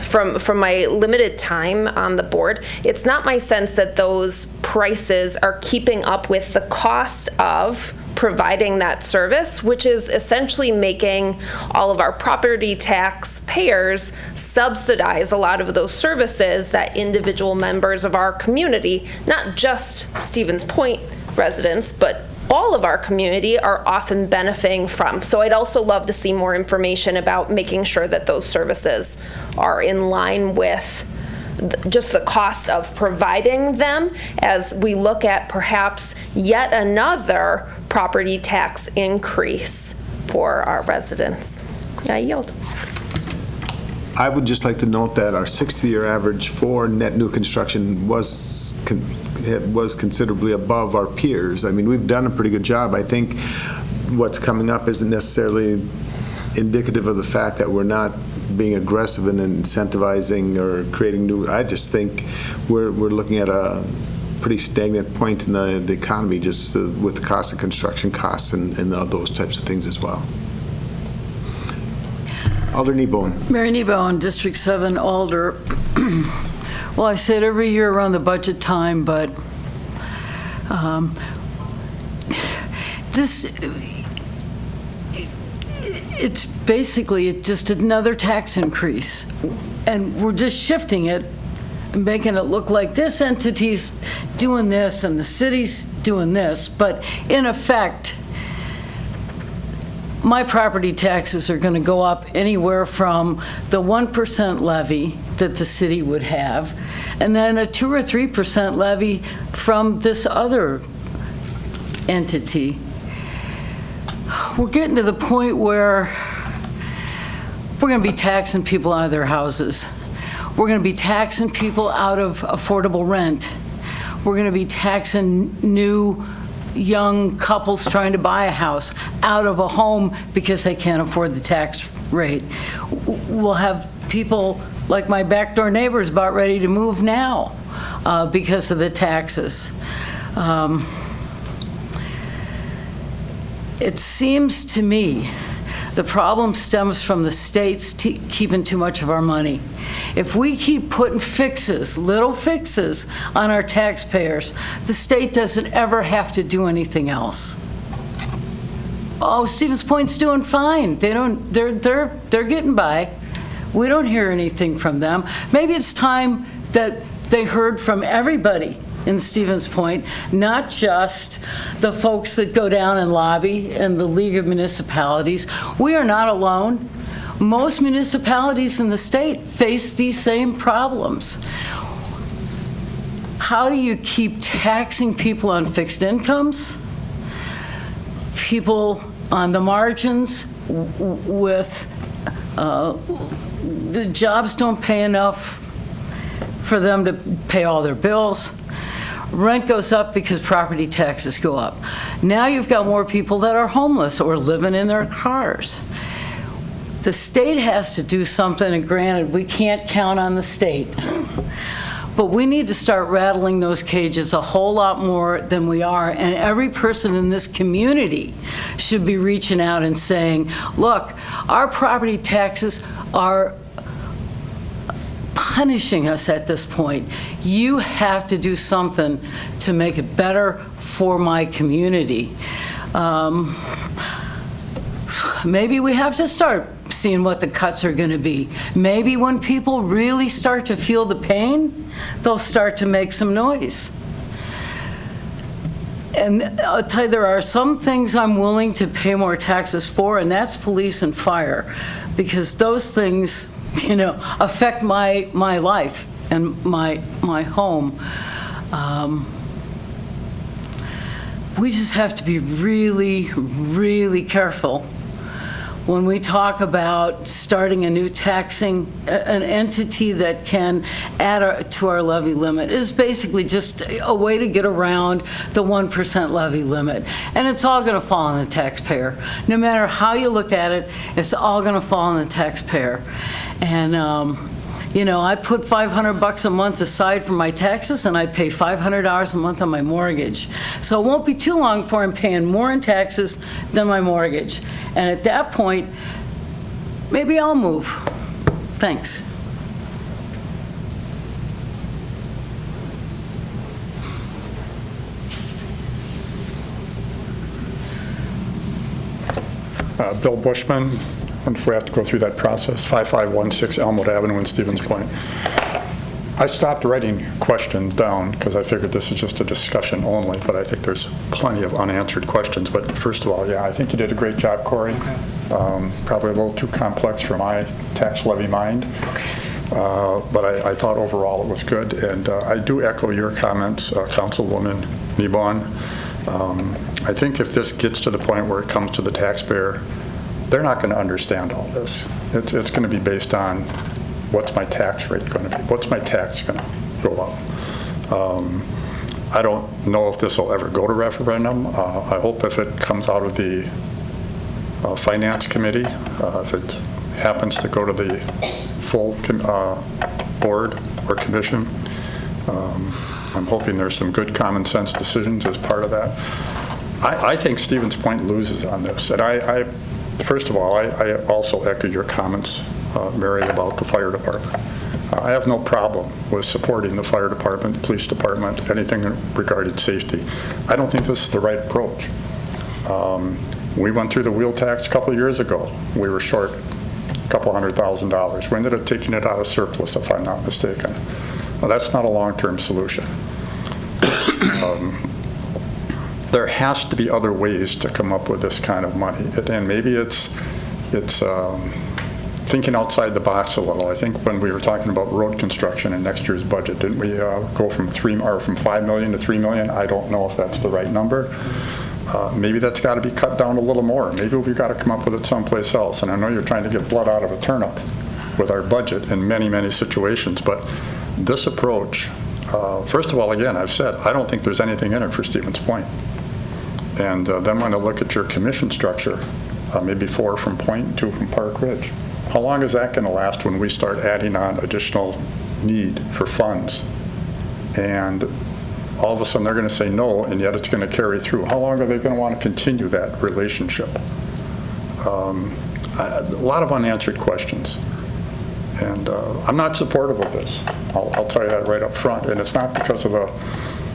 from my limited time on the board, it's not my sense that those prices are keeping up with the cost of providing that service, which is essentially making all of our property tax payers subsidize a lot of those services that individual members of our community, not just Stevens Point residents, but all of our community are often benefiting from. So I'd also love to see more information about making sure that those services are in line with just the cost of providing them as we look at perhaps yet another property tax increase for our residents. I yield. I would just like to note that our 60-year average for net new construction was considerably above our peers. I mean, we've done a pretty good job. I think what's coming up isn't necessarily indicative of the fact that we're not being aggressive in incentivizing or creating new. I just think we're looking at a pretty stagnant point in the economy, just with the cost of construction costs and those types of things as well. Alder Kneebone. Mary Kneebone, District 7, Alder. Well, I say it every year around the budget time, but it's basically just another tax increase. And we're just shifting it and making it look like this entity's doing this and the city's doing this. But in effect, my property taxes are going to go up anywhere from the 1% levy that the city would have, and then a 2 or 3% levy from this other entity. We're getting to the point where we're going to be taxing people out of their houses. We're going to be taxing people out of affordable rent. We're going to be taxing new young couples trying to buy a house out of a home because they can't afford the tax rate. We'll have people like my backdoor neighbors about ready to move now because of the taxes. It seems to me the problem stems from the states keeping too much of our money. If we keep putting fixes, little fixes, on our taxpayers, the state doesn't ever have to do anything else. oh, Stevens Point's doing fine. They're getting by. We don't hear anything from them. Maybe it's time that they heard from everybody in Stevens Point, not just the folks that go down and lobby in the League of Municipalities. We are not alone. Most municipalities in the state face these same problems. How do you keep taxing people on fixed incomes, people on the margins with the jobs don't pay enough for them to pay all their bills? Rent goes up because property taxes go up. Now you've got more people that are homeless or living in their cars. The state has to do something, and granted, we can't count on the state. But we need to start rattling those cages a whole lot more than we are, and every person in this community should be reaching out and saying, look, our property taxes are punishing us at this point. You have to do something to make it better for my community. Maybe we have to start seeing what the cuts are going to be. Maybe when people really start to feel the pain, they'll start to make some noise. And I'll tell you, there are some things I'm willing to pay more taxes for, and that's police and fire, because those things, affect my life and my home. We just have to be really, really careful when we talk about starting a new taxing, an entity that can add to our levy limit is basically just a way to get around the 1% levy limit. And it's all going to fall on the taxpayer. No matter how you look at it, it's all going to fall on the taxpayer. And I put $500 a month aside for my taxes, and I pay $500 a month on my mortgage. So it won't be too long before I'm paying more in taxes than my mortgage. And at that point, maybe I'll move. Thanks. Bill Bushman. If we have to go through that process, 5516 Elmwood Avenue in Stevens Point. I stopped writing questions down because I figured this is just a discussion only, but I think there's plenty of unanswered questions. But first of all, yeah, I think you did a great job, Corey. Okay. Probably a little too complex for my tax levy mind. But I thought overall it was good. And I do echo your comments, Councilwoman Niebon. I think if this gets to the point where it comes to the taxpayer, they're not going to understand all this. It's going to be based on what's my tax rate going to be? What's my tax going to go up? I don't know if this will ever go to referendum. I hope if it comes out of the Finance Committee, if it happens to go to the full board or commission, I'm hoping there's some good common sense decisions as part of that. I think Stevens Point loses on this. And first of all, I also echo your comments, Mary, about the fire department. I have no problem with supporting the fire department, the police department, anything regarding safety. I don't think this is the right approach. We went through the wheel tax a couple of years ago. We were short a couple $100,000. We ended up taking it out of surplus, if I'm not mistaken. Well, that's not a long-term solution. There has to be other ways to come up with this kind of money. And maybe it's thinking outside the box a little. I think when we were talking about road construction in next year's budget, didn't we go from $5 million to $3 million? I don't know if that's the right number. Maybe that's got to be cut down a little more. Maybe we've got to come up with it someplace else. And I know you're trying to get blood out of a turnip with our budget in many, many situations. But this approach, first of all, again, I've said, I don't think there's anything in it for Stevens Point. And then when I look at your commission structure, maybe 4 from Point and 2 from Park Ridge. How long is that going to last when we start adding on additional need for funds? And all of a sudden they're going to say no, and yet it's going to carry through. How long are they going to want to continue that relationship? A lot of unanswered questions. And I'm not supportive of this. I'll tell you that right up front. And it's not because of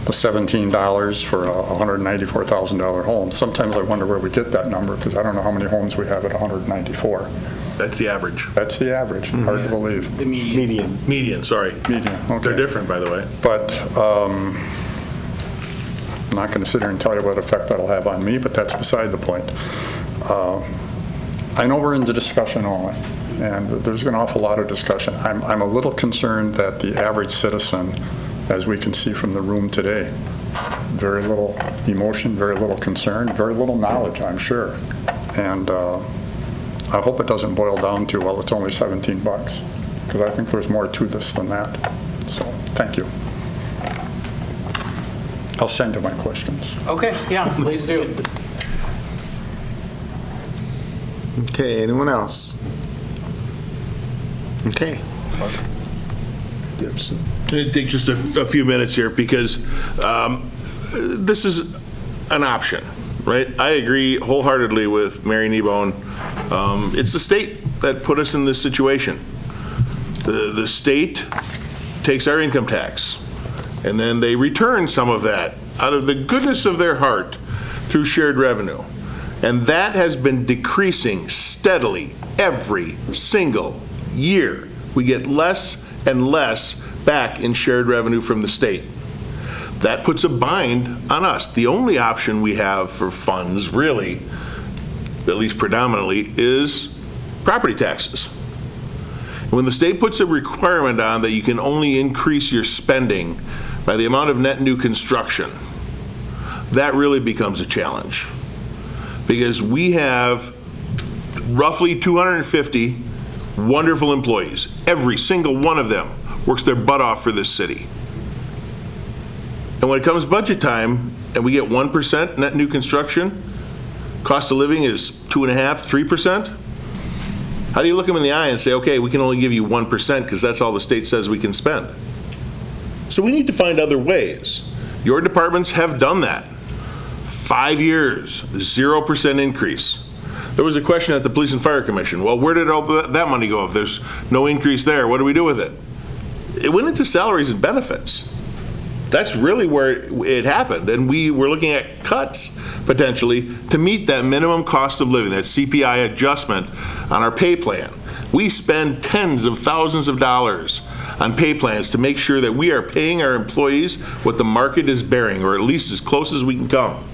the $17 for a $194,000 home. Sometimes I wonder where we get that number, because I don't know how many homes we have at 194. That's the average. That's the average, hard to believe. The median. Median, sorry. Median, okay. They're different, by the way. But I'm not going to sit here and tell you what effect that'll have on me, but that's beside the point. I know we're in the discussion only, and there's an awful lot of discussion. I'm a little concerned that the average citizen, as we can see from the room today, very little emotion, very little concern, very little knowledge, I'm sure. And I hope it doesn't boil down to, well, it's only $17, because I think there's more to this than that. So, thank you. I'll send you my questions. Okay, yeah, please do. Okay, anyone else? Okay. I'm going to take just a few minutes here, because this is an option, right? I agree wholeheartedly with Mary Kneebone. It's the state that put us in this situation. The state takes our income tax, and then they return some of that out of the goodness of their heart through shared revenue. And that has been decreasing steadily every single year. We get less and less back in shared revenue from the state. That puts a bind on us. The only option we have for funds, really, at least predominantly, is property taxes. When the state puts a requirement on that you can only increase your spending by the amount of net new construction, that really becomes a challenge. Because we have roughly 250 wonderful employees. Every single one of them works their butt off for this city. And when it comes budget time and we get 1% net new construction, cost of living is 2.5%, 3%, how do you look them in the eye and say, okay, we can only give you 1% because that's all the state says we can spend? So we need to find other ways. Your departments have done that. 5 years, 0% increase. There was a question at the Police and Fire Commission. Well, where did all that money go if there's no increase there? What do we do with it? It went into salaries and benefits. That's really where it happened. And we were looking at cuts, potentially, to meet that minimum cost of living, that CPI adjustment on our pay plan. We spend tens of thousands of dollars on pay plans to make sure that we are paying our employees what the market is bearing, or at least as close as we can come.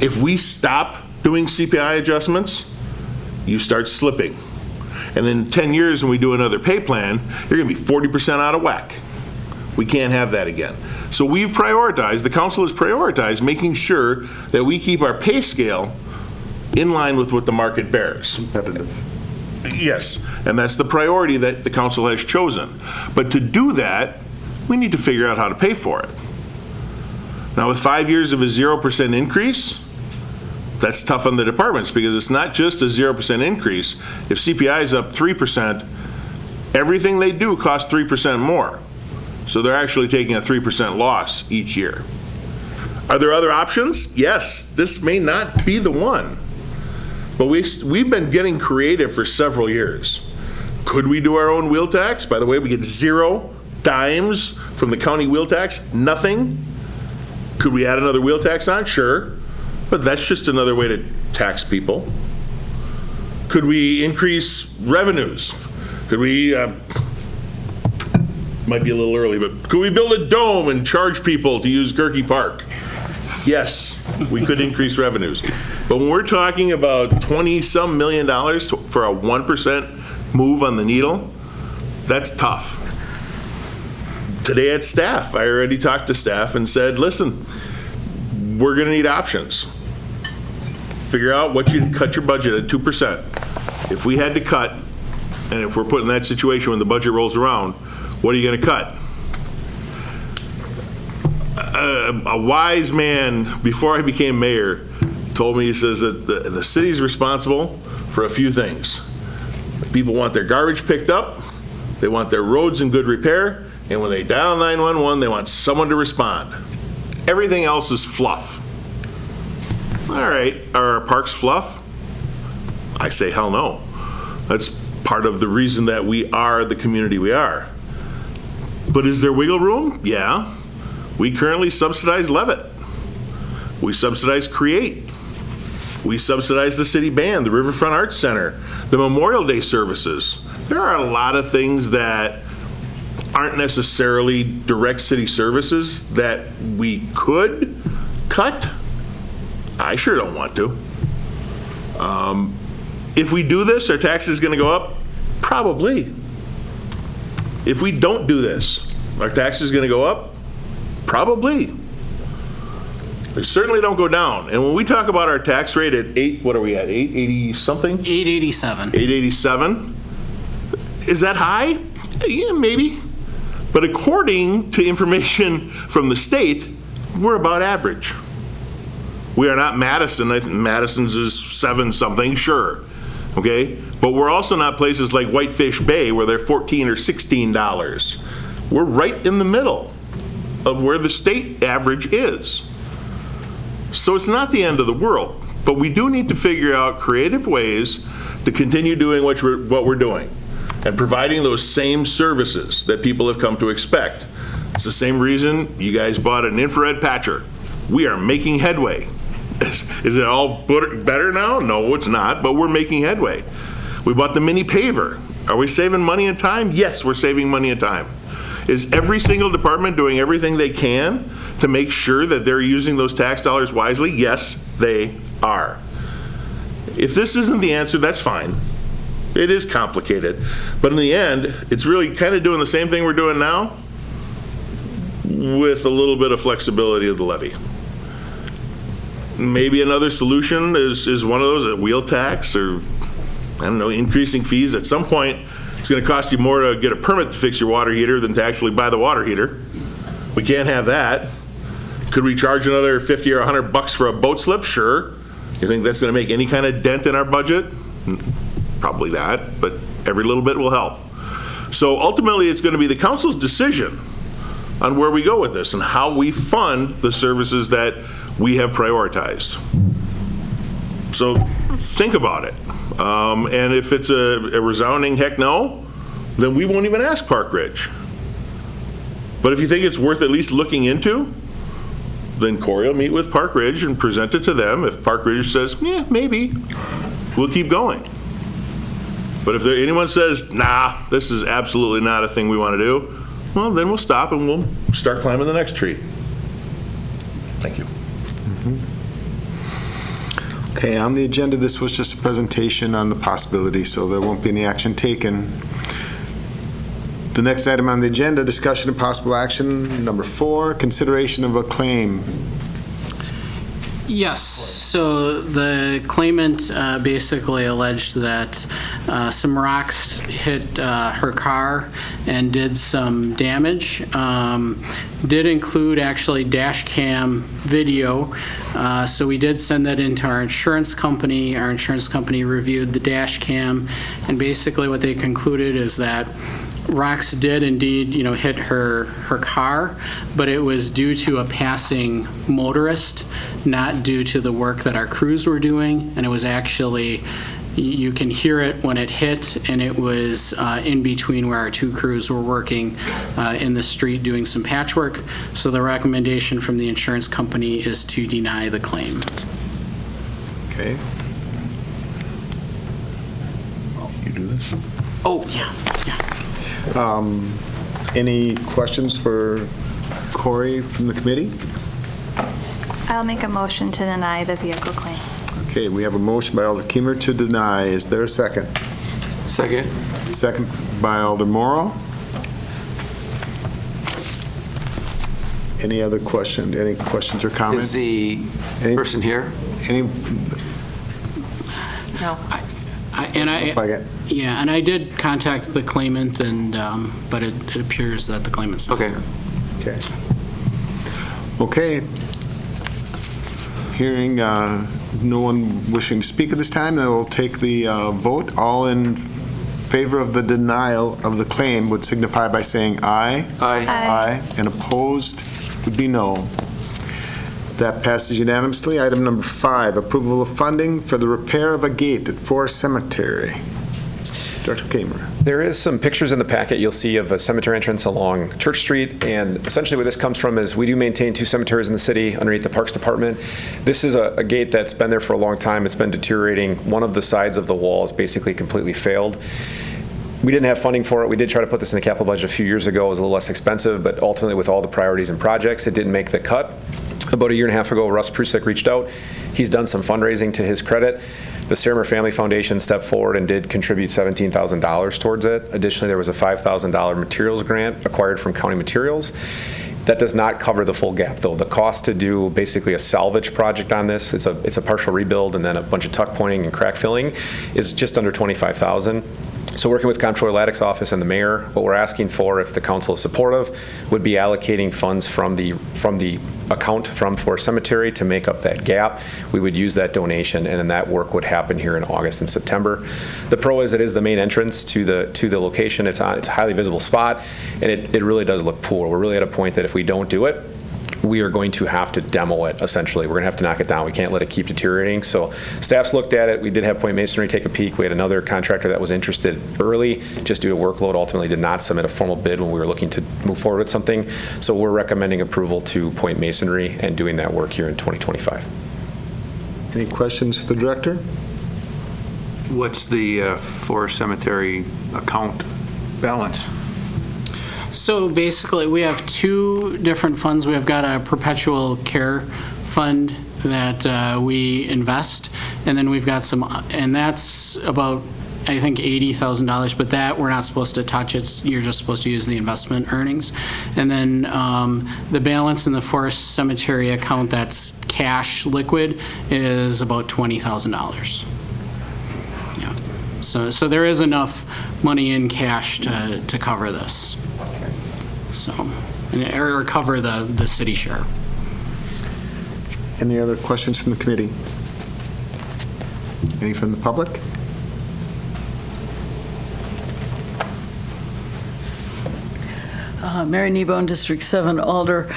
If we stop doing CPI adjustments, you start slipping. And in 10 years, when we do another pay plan, you're going to be 40% out of whack. We can't have that again. So we've prioritized, the council has prioritized making sure that we keep our pay scale in line with what the market bears. Competitive. Yes, and that's the priority that the council has chosen. But to do that, we need to figure out how to pay for it. Now, with 5 years of a 0% increase, that's tough on the departments, because it's not just a 0% increase. If CPI is up 3%, everything they do costs 3% more. So they're actually taking a 3% loss each year. Are there other options? Yes, this may not be the one. But we've been getting creative for several years. Could we do our own wheel tax? By the way, we get 0 dimes from the county wheel tax, nothing. Could we add another wheel tax on? Sure. But that's just another way to tax people. Could we increase revenues? Could we, might be a little early, but could we build a dome and charge people to use Gerke Park? Yes, we could increase revenues. But when we're talking about $20-some million for a 1% move on the needle, that's tough. Today at staff, I already talked to staff and said, listen, we're going to need options. Figure out what you cut your budget at 2%. If we had to cut, and if we're put in that situation when the budget rolls around, what are you going to cut? A wise man, before I became mayor, told me, he says that the city's responsible for a few things. People want their garbage picked up, they want their roads in good repair, and when they dial 911, they want someone to respond. Everything else is fluff. All right, are our parks fluff? I say hell no. That's part of the reason that we are the community we are. But is there wiggle room? Yeah. We currently subsidize Levitt. We subsidize Create. We subsidize the city band, the Riverfront Arts Center, the Memorial Day services. There are a lot of things that aren't necessarily direct city services that we could cut. I sure don't want to. If we do this, are taxes going to go up? Probably. If we don't do this, are taxes going to go up? Probably. They certainly don't go down. And when we talk about our tax rate at 880 something? 887. 887. Is that high? Yeah, maybe. But according to information from the state, we're about average. We are not Madison. I think Madison's is 7 something, sure. Okay? But we're also not places like Whitefish Bay where they're $14 or $16. We're right in the middle of where the state average is. So it's not the end of the world, but we do need to figure out creative ways to continue doing what we're doing and providing those same services that people have come to expect. It's the same reason you guys bought an infrared patcher. We are making headway. Is it all better now? No, it's not, but we're making headway. We bought the mini paver. Are we saving money and time? Yes, we're saving money and time. Is every single department doing everything they can to make sure that they're using those tax dollars wisely? Yes, they are. If this isn't the answer, that's fine. It is complicated. But in the end, it's really kind of doing the same thing we're doing now with a little bit of flexibility of the levy. Maybe another solution is one of those, a wheel tax or, I don't know, increasing fees. At some point, it's going to cost you more to get a permit to fix your water heater than to actually buy the water heater. We can't have that. Could we charge another $50 or $100 for a boat slip? Sure. You think that's going to make any kind of dent in our budget? Probably not, but every little bit will help. So ultimately, it's going to be the council's decision on where we go with this and how we fund the services that we have prioritized. So think about it. And if it's a resounding heck no, then we won't even ask Park Ridge. But if you think it's worth at least looking into, then Corey will meet with Park Ridge and present it to them. If Park Ridge says, yeah, maybe, we'll keep going. But if anyone says, nah, this is absolutely not a thing we want to do, well, then we'll stop and we'll start climbing the next tree. Thank you. Okay, on the agenda, this was just a presentation on the possibility, so there won't be any action taken. The next item on the agenda, discussion of possible action, number 4, consideration of a claim. Yes, so the claimant basically alleged that some rocks hit her car and did some damage. Did include actually dash cam video, so we did send that into our insurance company. Our insurance company reviewed the dash cam, and basically what they concluded is that rocks did indeed, hit her car, but it was due to a passing motorist, not due to the work that our crews were doing. And it was actually, you can hear it when it hit, and it was in between where our 2 crews were working in the street doing some patchwork. So the recommendation from the insurance company is to deny the claim. Okay. You do this? Oh, yeah. Any questions for Corey from the committee? I'll make a motion to deny the vehicle claim. Okay, we have a motion by Alder Kimmer to deny. Is there a second? Second. Second by Alder Morrow. Any other questions? Any questions or comments? Is the person here? Any? No. Yeah, and I did contact the claimant, and but it appears that the claimant's not here. Okay. Okay. Hearing no one wishing to speak at this time, then we'll take the vote. All in favor of the denial of the claim would signify by saying aye. Aye. Aye. And opposed would be no. That passes unanimously. Item number 5, approval of funding for the repair of a gate at Forest Cemetery. Director Kamer. There is some pictures in the packet you'll see of a cemetery entrance along Church Street, and essentially where this comes from is we do maintain 2 cemeteries in the city underneath the Parks Department. This is a gate that's been there for a long time. It's been deteriorating. One of the sides of the wall is basically completely failed. We didn't have funding for it. We did try to put this in the capital budget a few years ago. It was a little less expensive, but ultimately with all the priorities and projects, it didn't make the cut. About a year and a half ago, Russ Prusik reached out. He's done some fundraising to his credit. The Saramer Family Foundation stepped forward and did contribute $17,000 towards it. Additionally, there was a $5,000 materials grant acquired from County Materials. That does not cover the full gap, though. The cost to do basically a salvage project on this, it's a partial rebuild and then a bunch of tuck pointing and crack filling, is just under $25,000. So working with Comptroller Laddick's office and the mayor, what we're asking for, if the council is supportive, would be allocating funds from the account from Forest Cemetery to make up that gap. We would use that donation, and then that work would happen here in August and September. The pro is it is the main entrance to the location. It's a highly visible spot, and it really does look poor. We're really at a point that if we don't do it, we are going to have to demo it, essentially. We're going to have to knock it down. We can't let it keep deteriorating. So staff's looked at it. We did have Point Masonry take a peek. We had another contractor that was interested early, just due to workload, ultimately did not submit a formal bid when we were looking to move forward with something. So we're recommending approval to Point Masonry and doing that work here in 2025. Any questions for the director? What's the Forest Cemetery account balance? So basically, we have 2 different funds. We have got a perpetual care fund that we invest, and then we've got some, and that's about, I think, $80,000, but that we're not supposed to touch. You're just supposed to use the investment earnings. And then the balance in the Forest Cemetery account that's cash liquid is about $20,000. Yeah. So there is enough money in cash to cover this. So, or cover the city share. Any other questions from the committee? Any from the public? Mary Kneebone, District 7, Alder.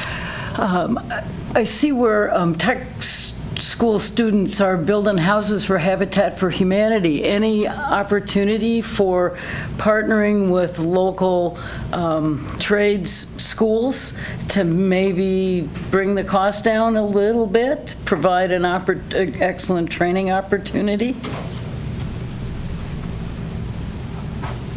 I see where tech school students are building houses for Habitat for Humanity. Any opportunity for partnering with local trades schools to maybe bring the cost down a little bit, provide an excellent training opportunity?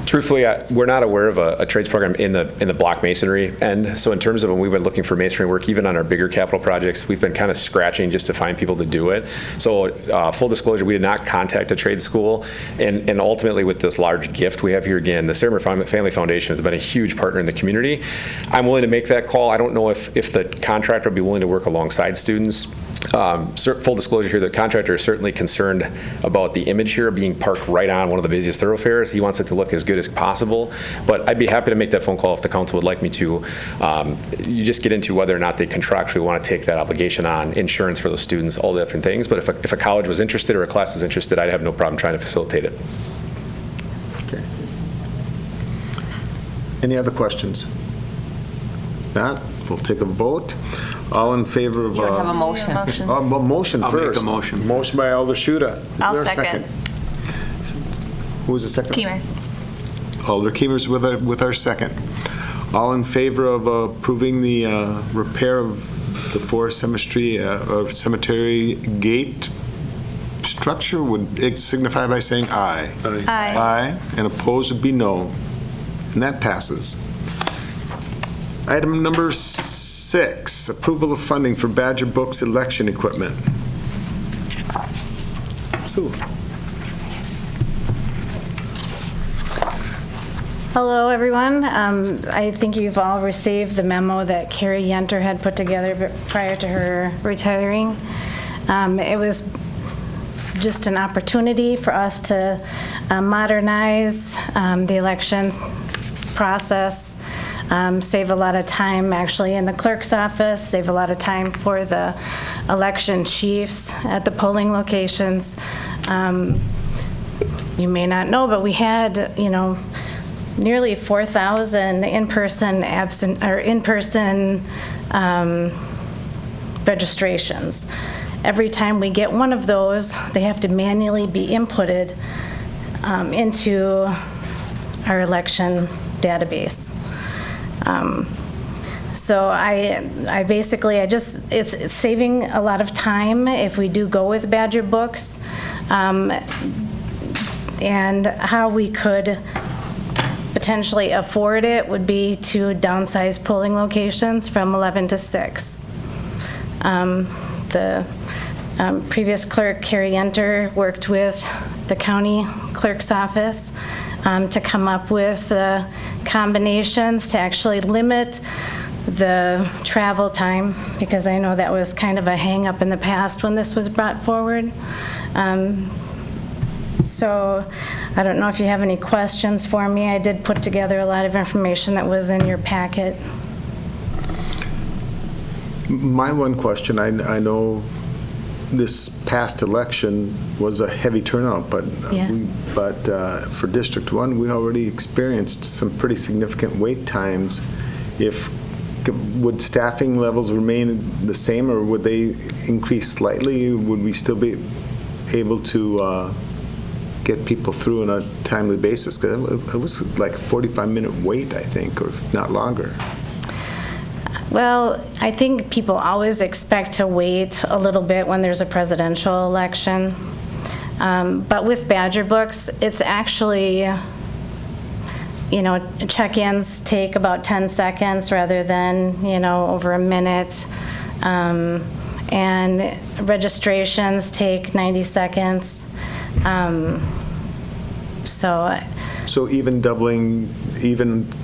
Truthfully, we're not aware of a trades program in the block masonry end. So in terms of when we've been looking for masonry work, even on our bigger capital projects, we've been kind of scratching just to find people to do it. So full disclosure, we did not contact a trade school. And ultimately with this large gift we have here again, the Saramer Family Foundation has been a huge partner in the community. I'm willing to make that call. I don't know if the contractor would be willing to work alongside students. Full disclosure here, the contractor is certainly concerned about the image here being parked right on one of the busiest thoroughfares. He wants it to look as good as possible, but I'd be happy to make that phone call if the council would like me to. You just get into whether or not they contractually want to take that obligation on, insurance for those students, all the different things. But if a college was interested or a class was interested, I'd have no problem trying to facilitate it. Okay. Any other questions? Not, we'll take a vote. All in favor of... You don't have a motion. Motion I'll first. make a motion. Motion by Alder Schuda. Is I'll there a second. Who was the second? Keemer. Alder Keemer's with our second. All in favor of approving the repair of the Forest Cemetery gate structure would signify by saying aye. Aye. Aye. Aye, and opposed would be no. And that passes. Item number 6, approval of funding for Badger Books election equipment. Sue. Hello, everyone. I think you've all received the memo that Carrie Yenter had put together prior to her retiring. It was just an opportunity for us to modernize the election process, save a lot of time actually in the clerk's office, save a lot of time for the election chiefs at the polling locations. You may not know, but we had, nearly 4,000 in-person registrations. Every time we get one of those, they have to manually be inputted into our election database. So I basically, it's saving a lot of time if we do go with Badger Books. And how we could potentially afford it would be to downsize polling locations from 11 to 6. The previous clerk, Carrie Yenter, worked with the county clerk's office to come up with combinations to actually limit the travel time, because I know that was kind of a hang-up in the past when this was brought forward. So I don't know if you have any questions for me. I did put together a lot of information that was in your packet. My one question, I know this past election was a heavy turnout, but Yes. For District 1, we already experienced some pretty significant wait times. Would staffing levels remain the same, or would they increase slightly? Would we still be able to get people through on a timely basis? Because it was like a 45-minute wait, I think, or if not longer. Well, I think people always expect to wait a little bit when there's a presidential election. But with Badger Books, it's actually, check-ins take about 10 seconds rather than, over a minute. And registrations take 90 seconds. So even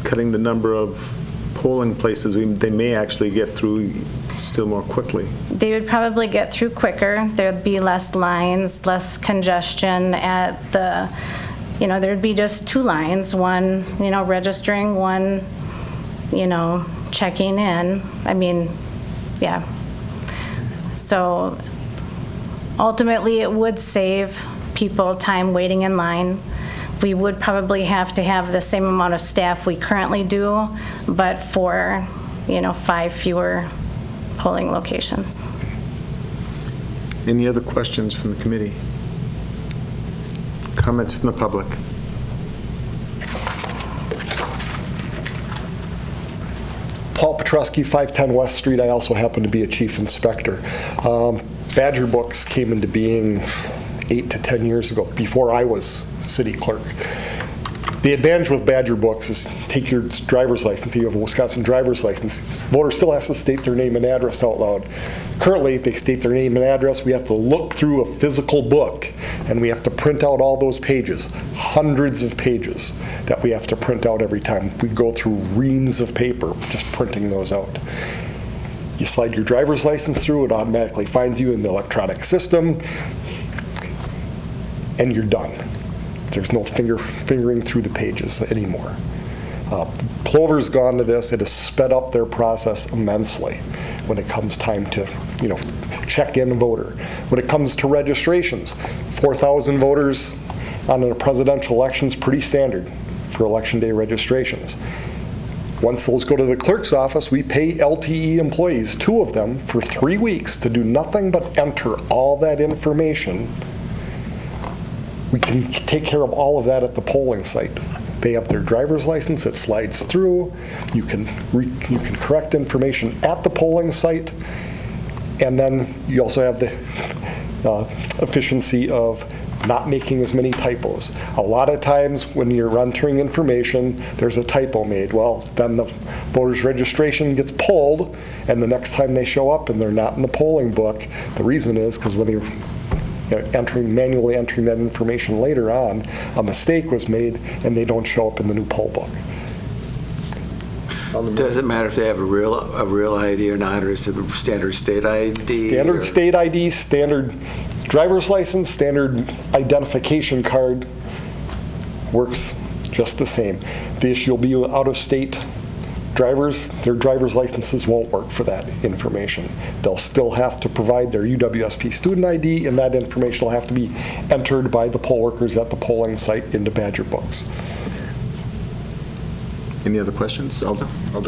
cutting the number of polling places, they may actually get through still more quickly. They would probably get through quicker. There'd be less lines, less congestion at the, there'd be just 2 lines, one, registering, one, checking in. I mean, yeah. So ultimately, it would save people time waiting in line. We would probably have to have the same amount of staff we currently do, but for, 5 fewer polling locations. Any other questions from the committee? Comments from the public? Paul Petrosky, 510 West Street. I also happen to be a chief inspector. Badger Books came into being 8 to 10 years ago, before I was city clerk. The advantage with Badger Books is take your driver's license, you have a Wisconsin driver's license, voter still has to state their name and address out loud. Currently, they state their name and address, we have to look through a physical book, and we have to print out all those pages, hundreds of pages that we have to print out every time. We go through reams of paper just printing those out. You slide your driver's license through, it automatically finds you in the electronic system, and you're done. There's no fingering through the pages anymore. Plover's gone to this. It has sped up their process immensely when it comes time to, check in a voter. When it comes to registrations, 4,000 voters on a presidential election is pretty standard for election day registrations. Once those go to the clerk's office, we pay LTE employees, 2 of them, for 3 weeks to do nothing but enter all that information. We can take care of all of that at the polling site. They have their driver's license, it slides through, you can correct information at the polling site, and then you also have the efficiency of not making as many typos. A lot of times when you're entering information, there's a typo made. Well, then the voter's registration gets pulled, and the next time they show up and they're not in the polling book, the reason is because when they're manually entering that information later on, a mistake was made and they don't show up in the new poll book. Does it matter if they have a real ID or not, or is it a standard state ID? Standard state ID, standard driver's license, standard identification card works just the same. The issue will be with out-of-state drivers. Their driver's licenses won't work for that information. They'll still have to provide their UWSP student ID, and that information will have to be entered by the poll workers at the polling site into Badger Books. Any other questions? Alder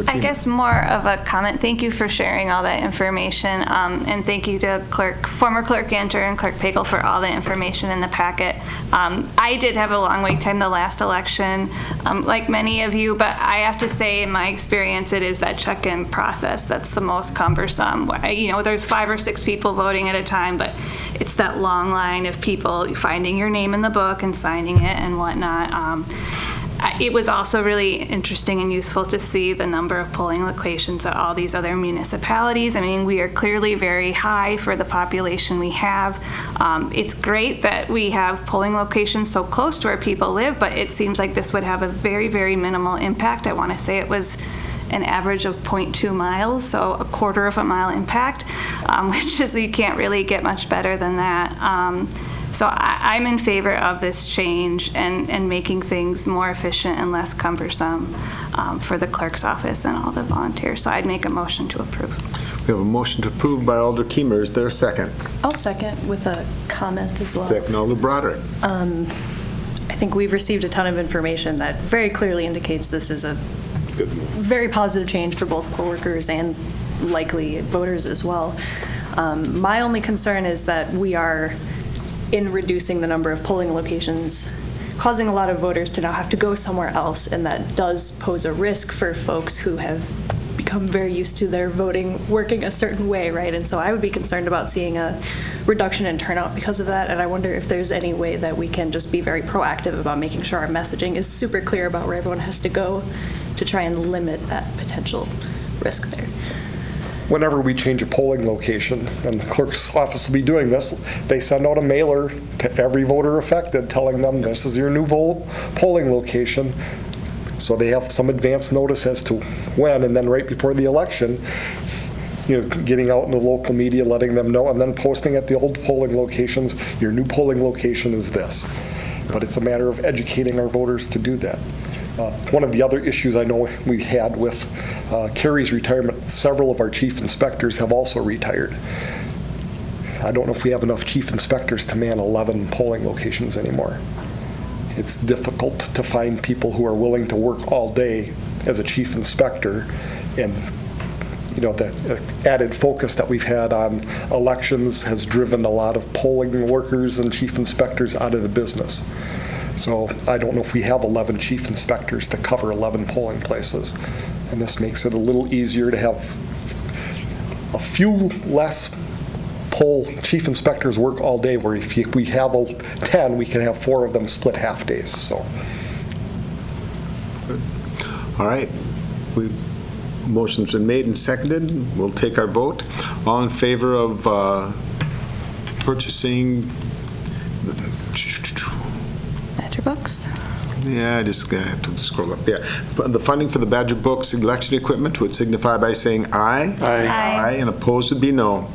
I guess more of a comment. Thank you for sharing all that information, and thank you to former Clerk Yanter and Clerk Pagel for all the information in the packet. I did have a long wait time the last election, like many of you, but I have to say, in my experience, it is that check-in process that's the most cumbersome. There's 5 or 6 people voting at a time, but it's that long line of people finding your name in the book and signing it and whatnot. It was also really interesting and useful to see the number of polling locations at all these other municipalities. I mean, we are clearly very high for the population we have. It's great that we have polling locations so close to where people live, but it seems like this would have a very, very minimal impact. I want to say it was an average of 0.2 miles, so a quarter of a mile impact, which is, you can't really get much better than that. So I'm in favor of this change and making things more efficient and less cumbersome for the clerk's office and all the volunteers. So I'd make a motion to approve. We have a motion to approve by Alder Keemer. Is there a second? I'll second with a comment as well. Second, Alder Broderick. I think we've received a ton of information that very clearly indicates this is a very positive change for both poll workers and likely voters as well. My only concern is that we are, in reducing the number of polling locations, causing a lot of voters to now have to go somewhere else, and that does pose a risk for folks who have become very used to their voting working a certain way, right? And so I would be concerned about seeing a reduction in turnout because of that, and I wonder if there's any way that we can just be very proactive about making sure our messaging is super clear about where everyone has to go to try and limit that potential risk there. Whenever we change a polling location, and the clerk's office will be doing this, they send out a mailer to every voter affected telling them this is your new polling location. So they have some advance notice as to when, and then right before the election, getting out in the local media, letting them know, and then posting at the old polling locations, your new polling location is this. But it's a matter of educating our voters to do that. One of the other issues I know we had with Carrie's retirement, several of our chief inspectors have also retired. I don't know if we have enough chief inspectors to man 11 polling locations anymore. It's difficult to find people who are willing to work all day as a chief inspector, and the added focus that we've had on elections has driven a lot of polling workers and chief inspectors out of the business. So I don't know if we have 11 chief inspectors to cover 11 polling places. And this makes it a little easier to have a few less chief inspectors work all day, where if we have 10, we can have 4 of them split half days. So. All right. Motion's been made and seconded. We'll take our vote. All in favor of purchasing Badger Books? Yeah, I just have to scroll up. Yeah. The funding for the Badger Books election equipment would signify by saying aye. Aye. Aye. And opposed would be no.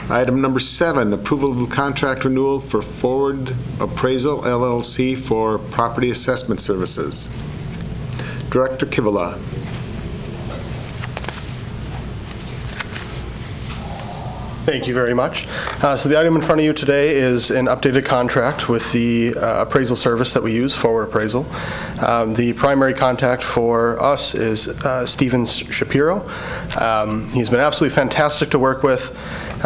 Item number 7, approval of the contract renewal for Forward Appraisal LLC for property assessment services. Director Kivala. Thank you very much. So the item in front of you today is an updated contract with the appraisal service that we use, Forward Appraisal. The primary contact for us is Steven Shapiro. He's been absolutely fantastic to work with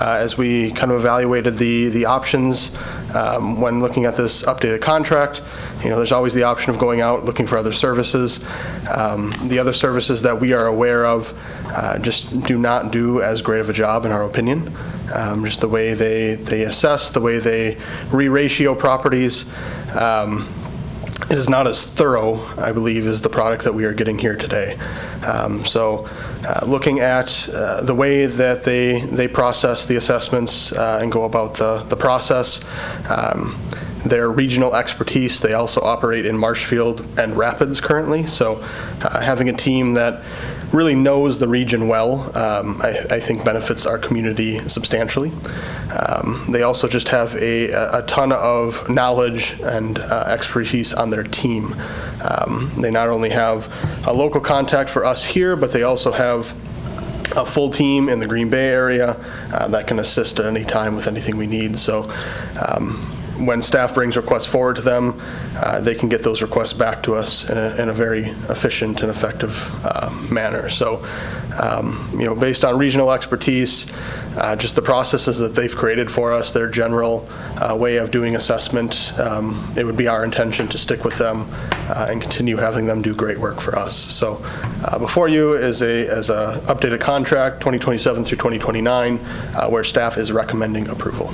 as we kind of evaluated the options when looking at this updated contract. There's always the option of going out looking for other services. The other services that we are aware of just do not do as great of a job, in our opinion. Just the way they assess, the way they re-ratio properties. It is not as thorough, I believe, as the product that we are getting here today. Looking at the way that they process the assessments and go about the process, their regional expertise, they also operate in Marshfield and Rapids currently, so having a team that really knows the region well, I think benefits our community substantially. They also just have a ton of knowledge and expertise on their team. They not only have a local contact for us here, but they also have a full team in the Green Bay area that can assist at any time with anything we need. So when staff brings requests forward to them, they can get those requests back to us in a very efficient and effective manner. So, based on regional expertise, just the processes that they've created for us, their general way of doing assessment, it would be our intention to stick with them and continue having them do great work for us. So before you is a updated contract, 2027 through 2029, where staff is recommending approval.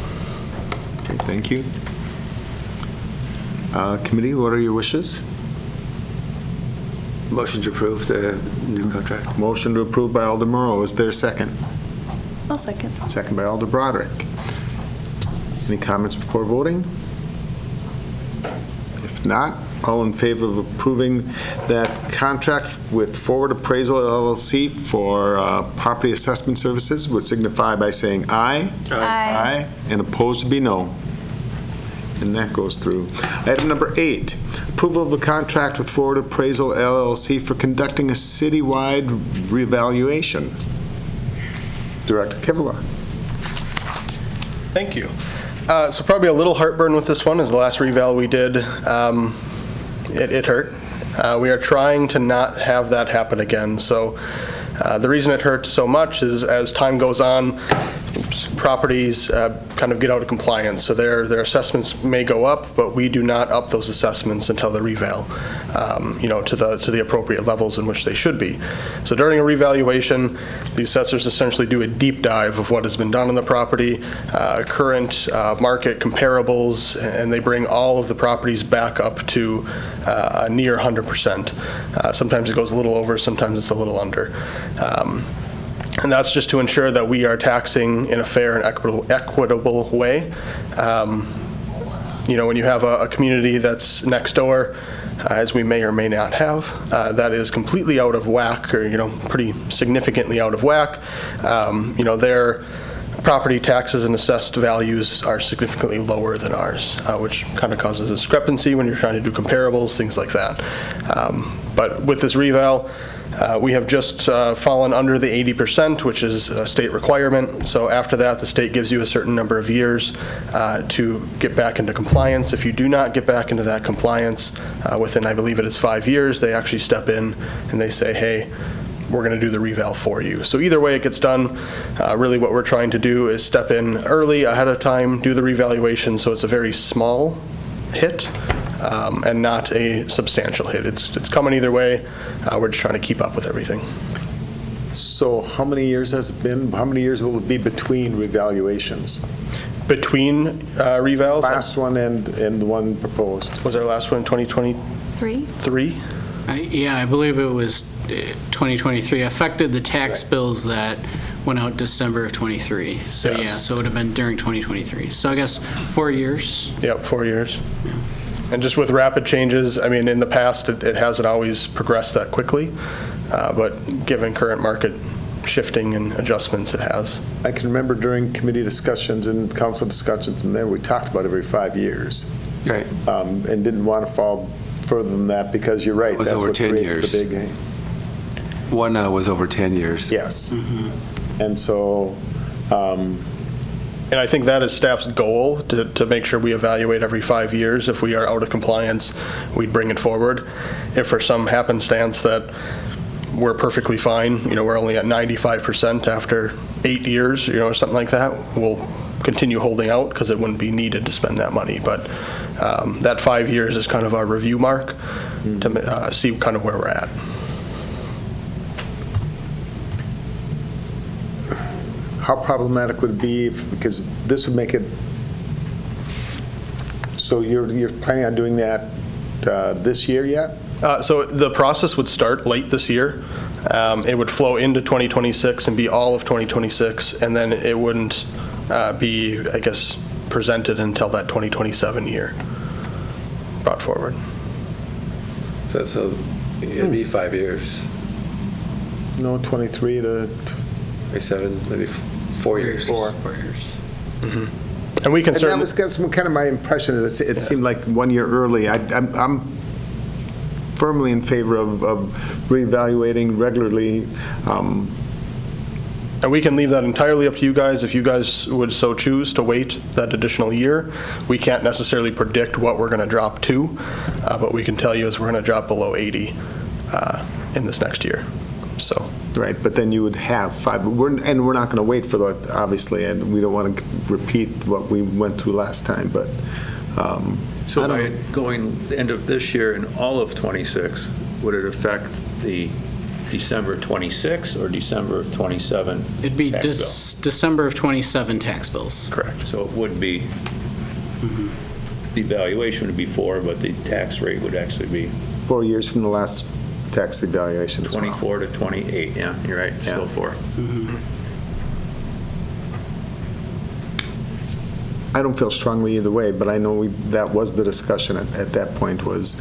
Okay, thank you. Committee, what are your wishes? Motion to approve the new contract. Motion to approve by Alder Morrow. Is there a second? I'll second. Second by Alder Broderick. Any comments before voting? If not, all in favor of approving that contract with Forward Appraisal LLC for property assessment services would signify by saying aye. Aye. Aye. And opposed to be no. And that goes through. Item number 8, approval of a contract with Forward Appraisal LLC for conducting a citywide revaluation. Director Kivela. Thank you. So probably a little heartburn with this one is the last reval we did. It hurt. We are trying to not have that happen again. So the reason it hurts so much is as time goes on, properties kind of get out of compliance. So their assessments may go up, but we do not up those assessments until the reval, to the appropriate levels in which they should be. So during a revaluation, the assessors essentially do a deep dive of what has been done on the property, current market comparables, and they bring all of the properties back up to near 100%. Sometimes it goes a little over, sometimes it's a little under. And that's just to ensure that we are taxing in a fair and equitable way. When you have a community that's next door, as we may or may not have, that is completely out of whack or, pretty significantly out of whack, their property taxes and assessed values are significantly lower than ours, which kind of causes a discrepancy when you're trying to do comparables, things like that. But with this reval, we have just fallen under the 80%, which is a state requirement. So after that, the state gives you a certain number of years to get back into compliance. If you do not get back into that compliance within, I believe it is 5 years, they actually step in and they say, hey, we're going to do the reval for you. So either way it gets done, really what we're trying to do is step in early, ahead of time, do the revaluation so it's a very small hit. And not a substantial hit. It's coming either way. We're just trying to keep up with everything. So how many years has it been? How many years will it be between revaluations? Between revals? Last one and the one proposed. Was our last one 2023? Three? Yeah, I believe it was 2023. Affected the tax bills that went out December of 23. So yes. Yeah, so it would have been during 2023. So I guess 4 years. Yep, 4 years. Yeah. And just with rapid changes, I mean, in the past, it hasn't always progressed that quickly, but given current market shifting and adjustments, it has. I can remember during committee discussions and council discussions, and then we talked about every 5 years. Right. And didn't want to fall further than that because you're right. It was that's over what 10 creates years. The big. One was over 10 years. Yes. Mm-hmm. And so. And I think that is staff's goal, to make sure we evaluate every 5 years. If we are out of compliance, we'd bring it forward. If for some happenstance that we're perfectly fine, we're only at 95% after 8 years, or something like that, we'll continue holding out because it wouldn't be needed to spend that money. But that 5 years is kind of our review mark to see kind of where we're at. How problematic would it be because this would make it, so you're planning on doing that this year yet? So the process would start late this year. It would flow into 2026 and be all of 2026, and then it wouldn't be, I guess, presented until that 2027 year brought forward. So it'd be 5 years. No, 23 to... Maybe 7, maybe 4 years. 4 years. Mm-hmm. And we can certainly... That's kind of my impression. It seemed like 1 year early. I'm firmly in favor of reevaluating regularly And we can leave that entirely up to you guys if you guys would so choose to wait that additional year. We can't necessarily predict what we're going to drop to, but we can tell you is we're going to drop below 80 in this next year. So. Right, but then you would have 5, and we're not going to wait for that, obviously, and we don't want to repeat what we went through last time, but. So by going the end of this year and all of '26, would it affect the December 26 or December of 27? It'd be December of 27 tax bills. Correct. So it would be, the valuation would be 4, but the tax rate would actually be 4 years from the last tax evaluation as well. 24 to 28, yeah, you're right, still 4. I don't feel strongly either way, but I know that was the discussion at that point, was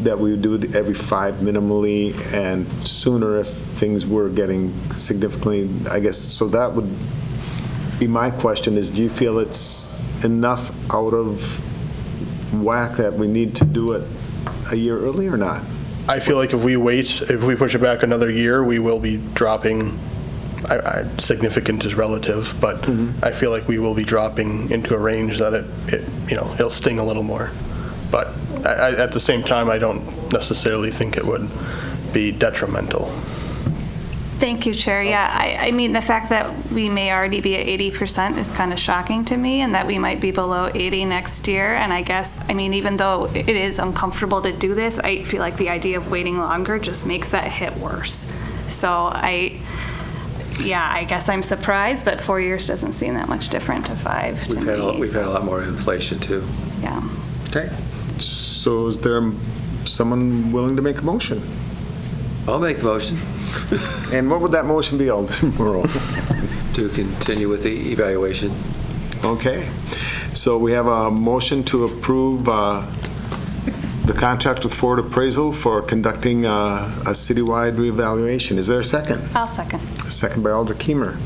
that we would do it every 5 minimally, and sooner if things were getting significantly, I guess. So that would be my question is, do you feel it's enough out of whack that we need to do it a year early or not? I feel like if we wait, if we push it back another year, we will be dropping. Significant is relative, but I feel like we will be dropping into a range that it'll sting a little more. But at the same time, I don't necessarily think it would be detrimental. Thank you, Chair. Yeah, I mean, the fact that we may already be at 80% is kind of shocking to me, and that we might be below 80 next year. And I guess, I mean, even though it is uncomfortable to do this, I feel like the idea of waiting longer just makes that hit worse. So I guess I'm surprised, but 4 years doesn't seem that much different to 5 to me. We've had a lot more inflation, too. Yeah. Okay. So is there someone willing to make a motion? I'll make the motion. And what would that motion be, Alderman Morrow? To continue with the evaluation. Okay. So we have a motion to approve the contract with Forward Appraisal for conducting a citywide reevaluation. Is there a second? I'll second. Second by Alder Keemer.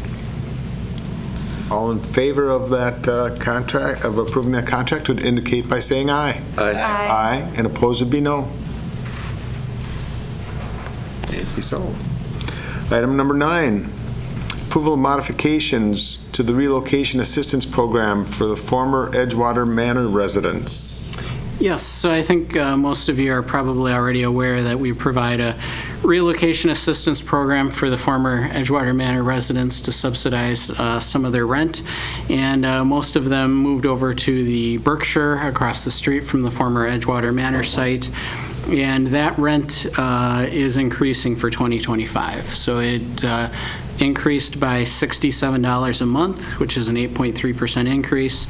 All in favor of that contract, of approving that contract, would indicate by saying aye. Aye. Aye. And opposed would be no. It be so. Item number 9, approval of modifications to the relocation assistance program for the former Edgewater Manor residents. Yes, so I think most of you are probably already aware that we provide a relocation assistance program for the former Edgewater Manor residents to subsidize some of their rent. And most of them moved over to the Berkshire across the street from the former Edgewater Manor site. And that rent is increasing for 2025. So it increased by $67 a month, which is an 8.3% increase.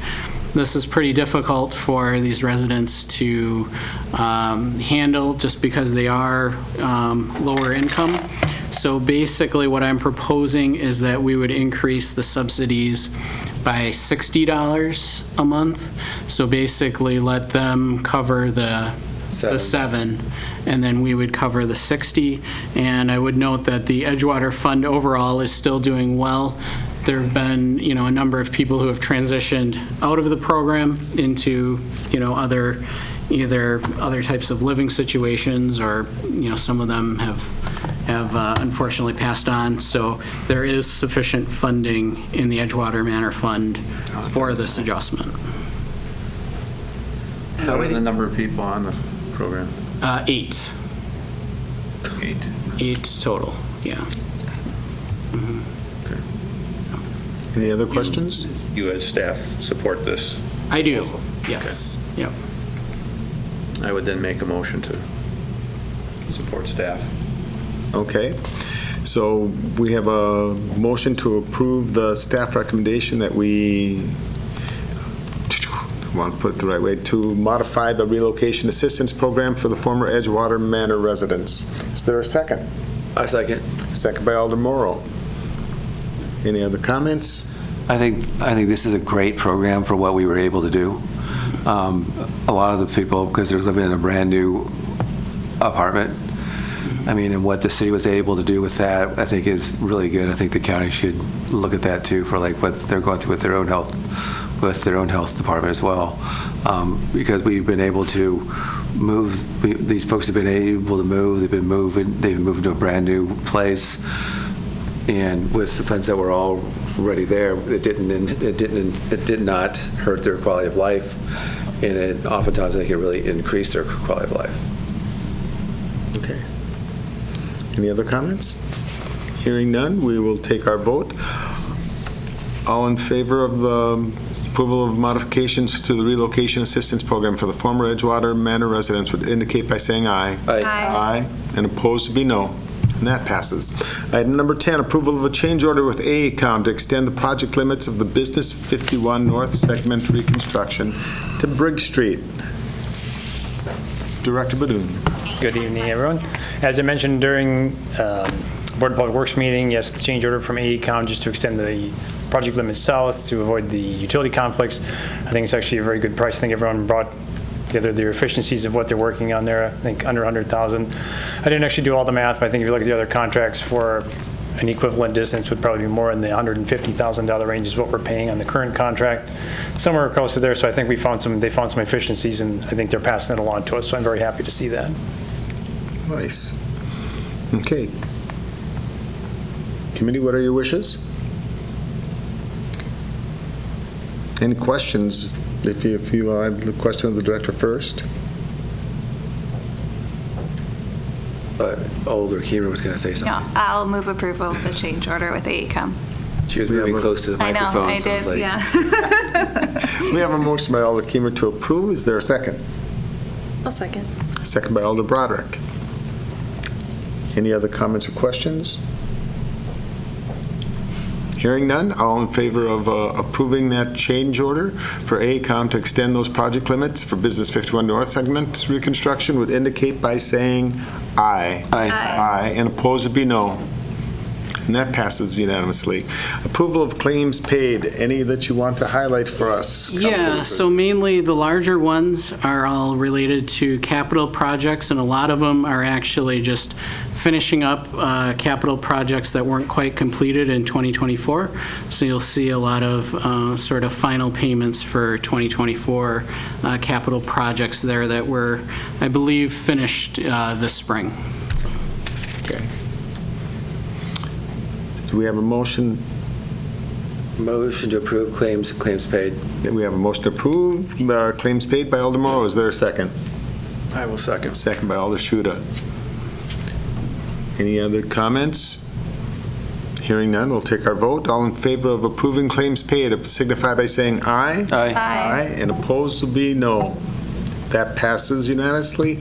This is pretty difficult for these residents to handle just because they are lower income. So basically what I'm proposing is that we would increase the subsidies by $60 a month. So basically let them cover the 7, and then we would cover the 60. And I would note that the Edgewater Fund overall is still doing well. There have been, a number of people who have transitioned out of the program into, other types of living situations, or, some of them have unfortunately passed on. So there is sufficient funding in the Edgewater Manor Fund for this adjustment. What are the number of people on the program? 8. 8 total, yeah. Any other questions? You as staff support this? I do, yes. Okay. Yep. I would then make a motion to support staff. Okay. So we have a motion to approve the staff recommendation that I want to put it the right way, to modify the relocation assistance program for the former Edgewater Manor residents. Is there a second? I second. Second by Alder Morrow. Any other comments? I think this is a great program for what we were able to do. A lot of the people, because they're living in a brand new apartment, and what the city was able to do with that, I think is really good. I think the county should look at that too, for what they're going through with their own health department as well. Because we've been able to move, these folks have been able to move, they've moved to a brand new place. And with the funds that were already there, it did not hurt their quality of life, and it oftentimes I think it really increased their quality of life. Okay. Any other comments? Hearing none, we will take our vote. All in favor of the approval of modifications to the relocation assistance program for the former Edgewater Manor residents would indicate by saying aye. Aye. Aye. And opposed would be no. And that passes. Item number 10, approval of a change order with AECOM to extend the project limits of the Business 51 North Segment reconstruction to Briggs Street. Director Badoon. Good evening, everyone. As I mentioned during Board of Public Works meeting, yes, the change order from AECOM just to extend the project limit south to avoid the utility conflicts. I think it's actually a very good price. I think everyone brought together their efficiencies of what they're working on there. I think under 100,000. I didn't actually do all the math, but I think if you look at the other contracts for an equivalent distance would probably be more in the $150,000 range is what we're paying on the current contract. Somewhere close to there, so I think they found some efficiencies, and I think they're passing it along to us, so I'm very happy to see that. Nice. Okay. Committee, what are your wishes? Any questions? If you have the question of the director first. Older Kieran was going to say something. No, I'll move approval of the change order with AECOM. She was moving close to the microphone. I know, I so did, like, We have a motion by Alder Kiemer to approve. Is there a second? I'll second. Second by Alder Broderick. Any other comments or questions? Hearing none, all in favor of approving that change order for AECOM to extend those project limits for Business 51 North Segment reconstruction would indicate by saying aye. Aye. Aye, and opposed would be no. And that passes unanimously. Approval of claims paid. Any that you want to highlight for us? Yeah, so mainly the larger ones are all related to capital projects, and a lot of them are actually just finishing up capital projects that weren't quite completed in 2024. So you'll see a lot of sort of final payments for 2024 capital projects there that were, I believe, finished this spring. So. Okay. Do we have a motion? Motion to approve claims paid. We have a motion to approve claims paid by Alder Morrow. Is there a second? I will second. Second by Alder Schuda. Any other comments? Hearing none, we'll take our vote. All in favor of approving claims paid signify by saying aye. Aye. Aye. And opposed will be no. That passes unanimously.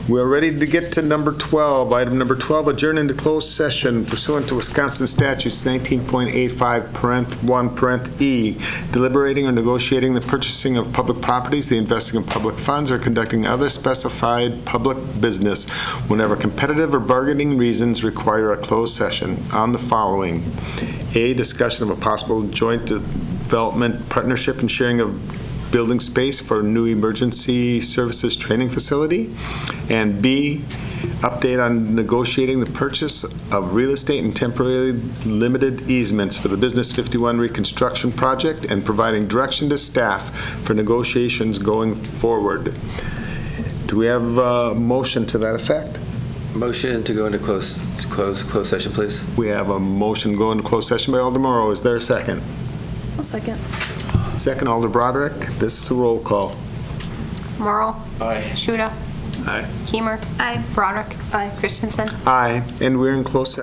We're ready to get to number 12. Item number 12, adjourn into closed session pursuant to Wisconsin Statutes 19.85, parent 1, parent E, deliberating or negotiating the purchasing of public properties, the investing of public funds, or conducting other specified public business whenever competitive or bargaining reasons require a closed session on the following. A, discussion of a possible joint development partnership and sharing of building space for a new emergency services training facility, and B, update on negotiating the purchase of real estate and temporarily limited easements for the Business 51 reconstruction project and providing direction to staff for negotiations going forward. Do we have a motion to that effect? Motion to go into closed session, please. We have a motion to go into closed session by Alder Morrow. Is there a second? I'll second. Second, Alder Broderick. This is a roll call. Morrow. Aye. Schuda. Aye. Kiemer. Aye. Broderick. Aye. Christensen. Aye, and we're in closed session.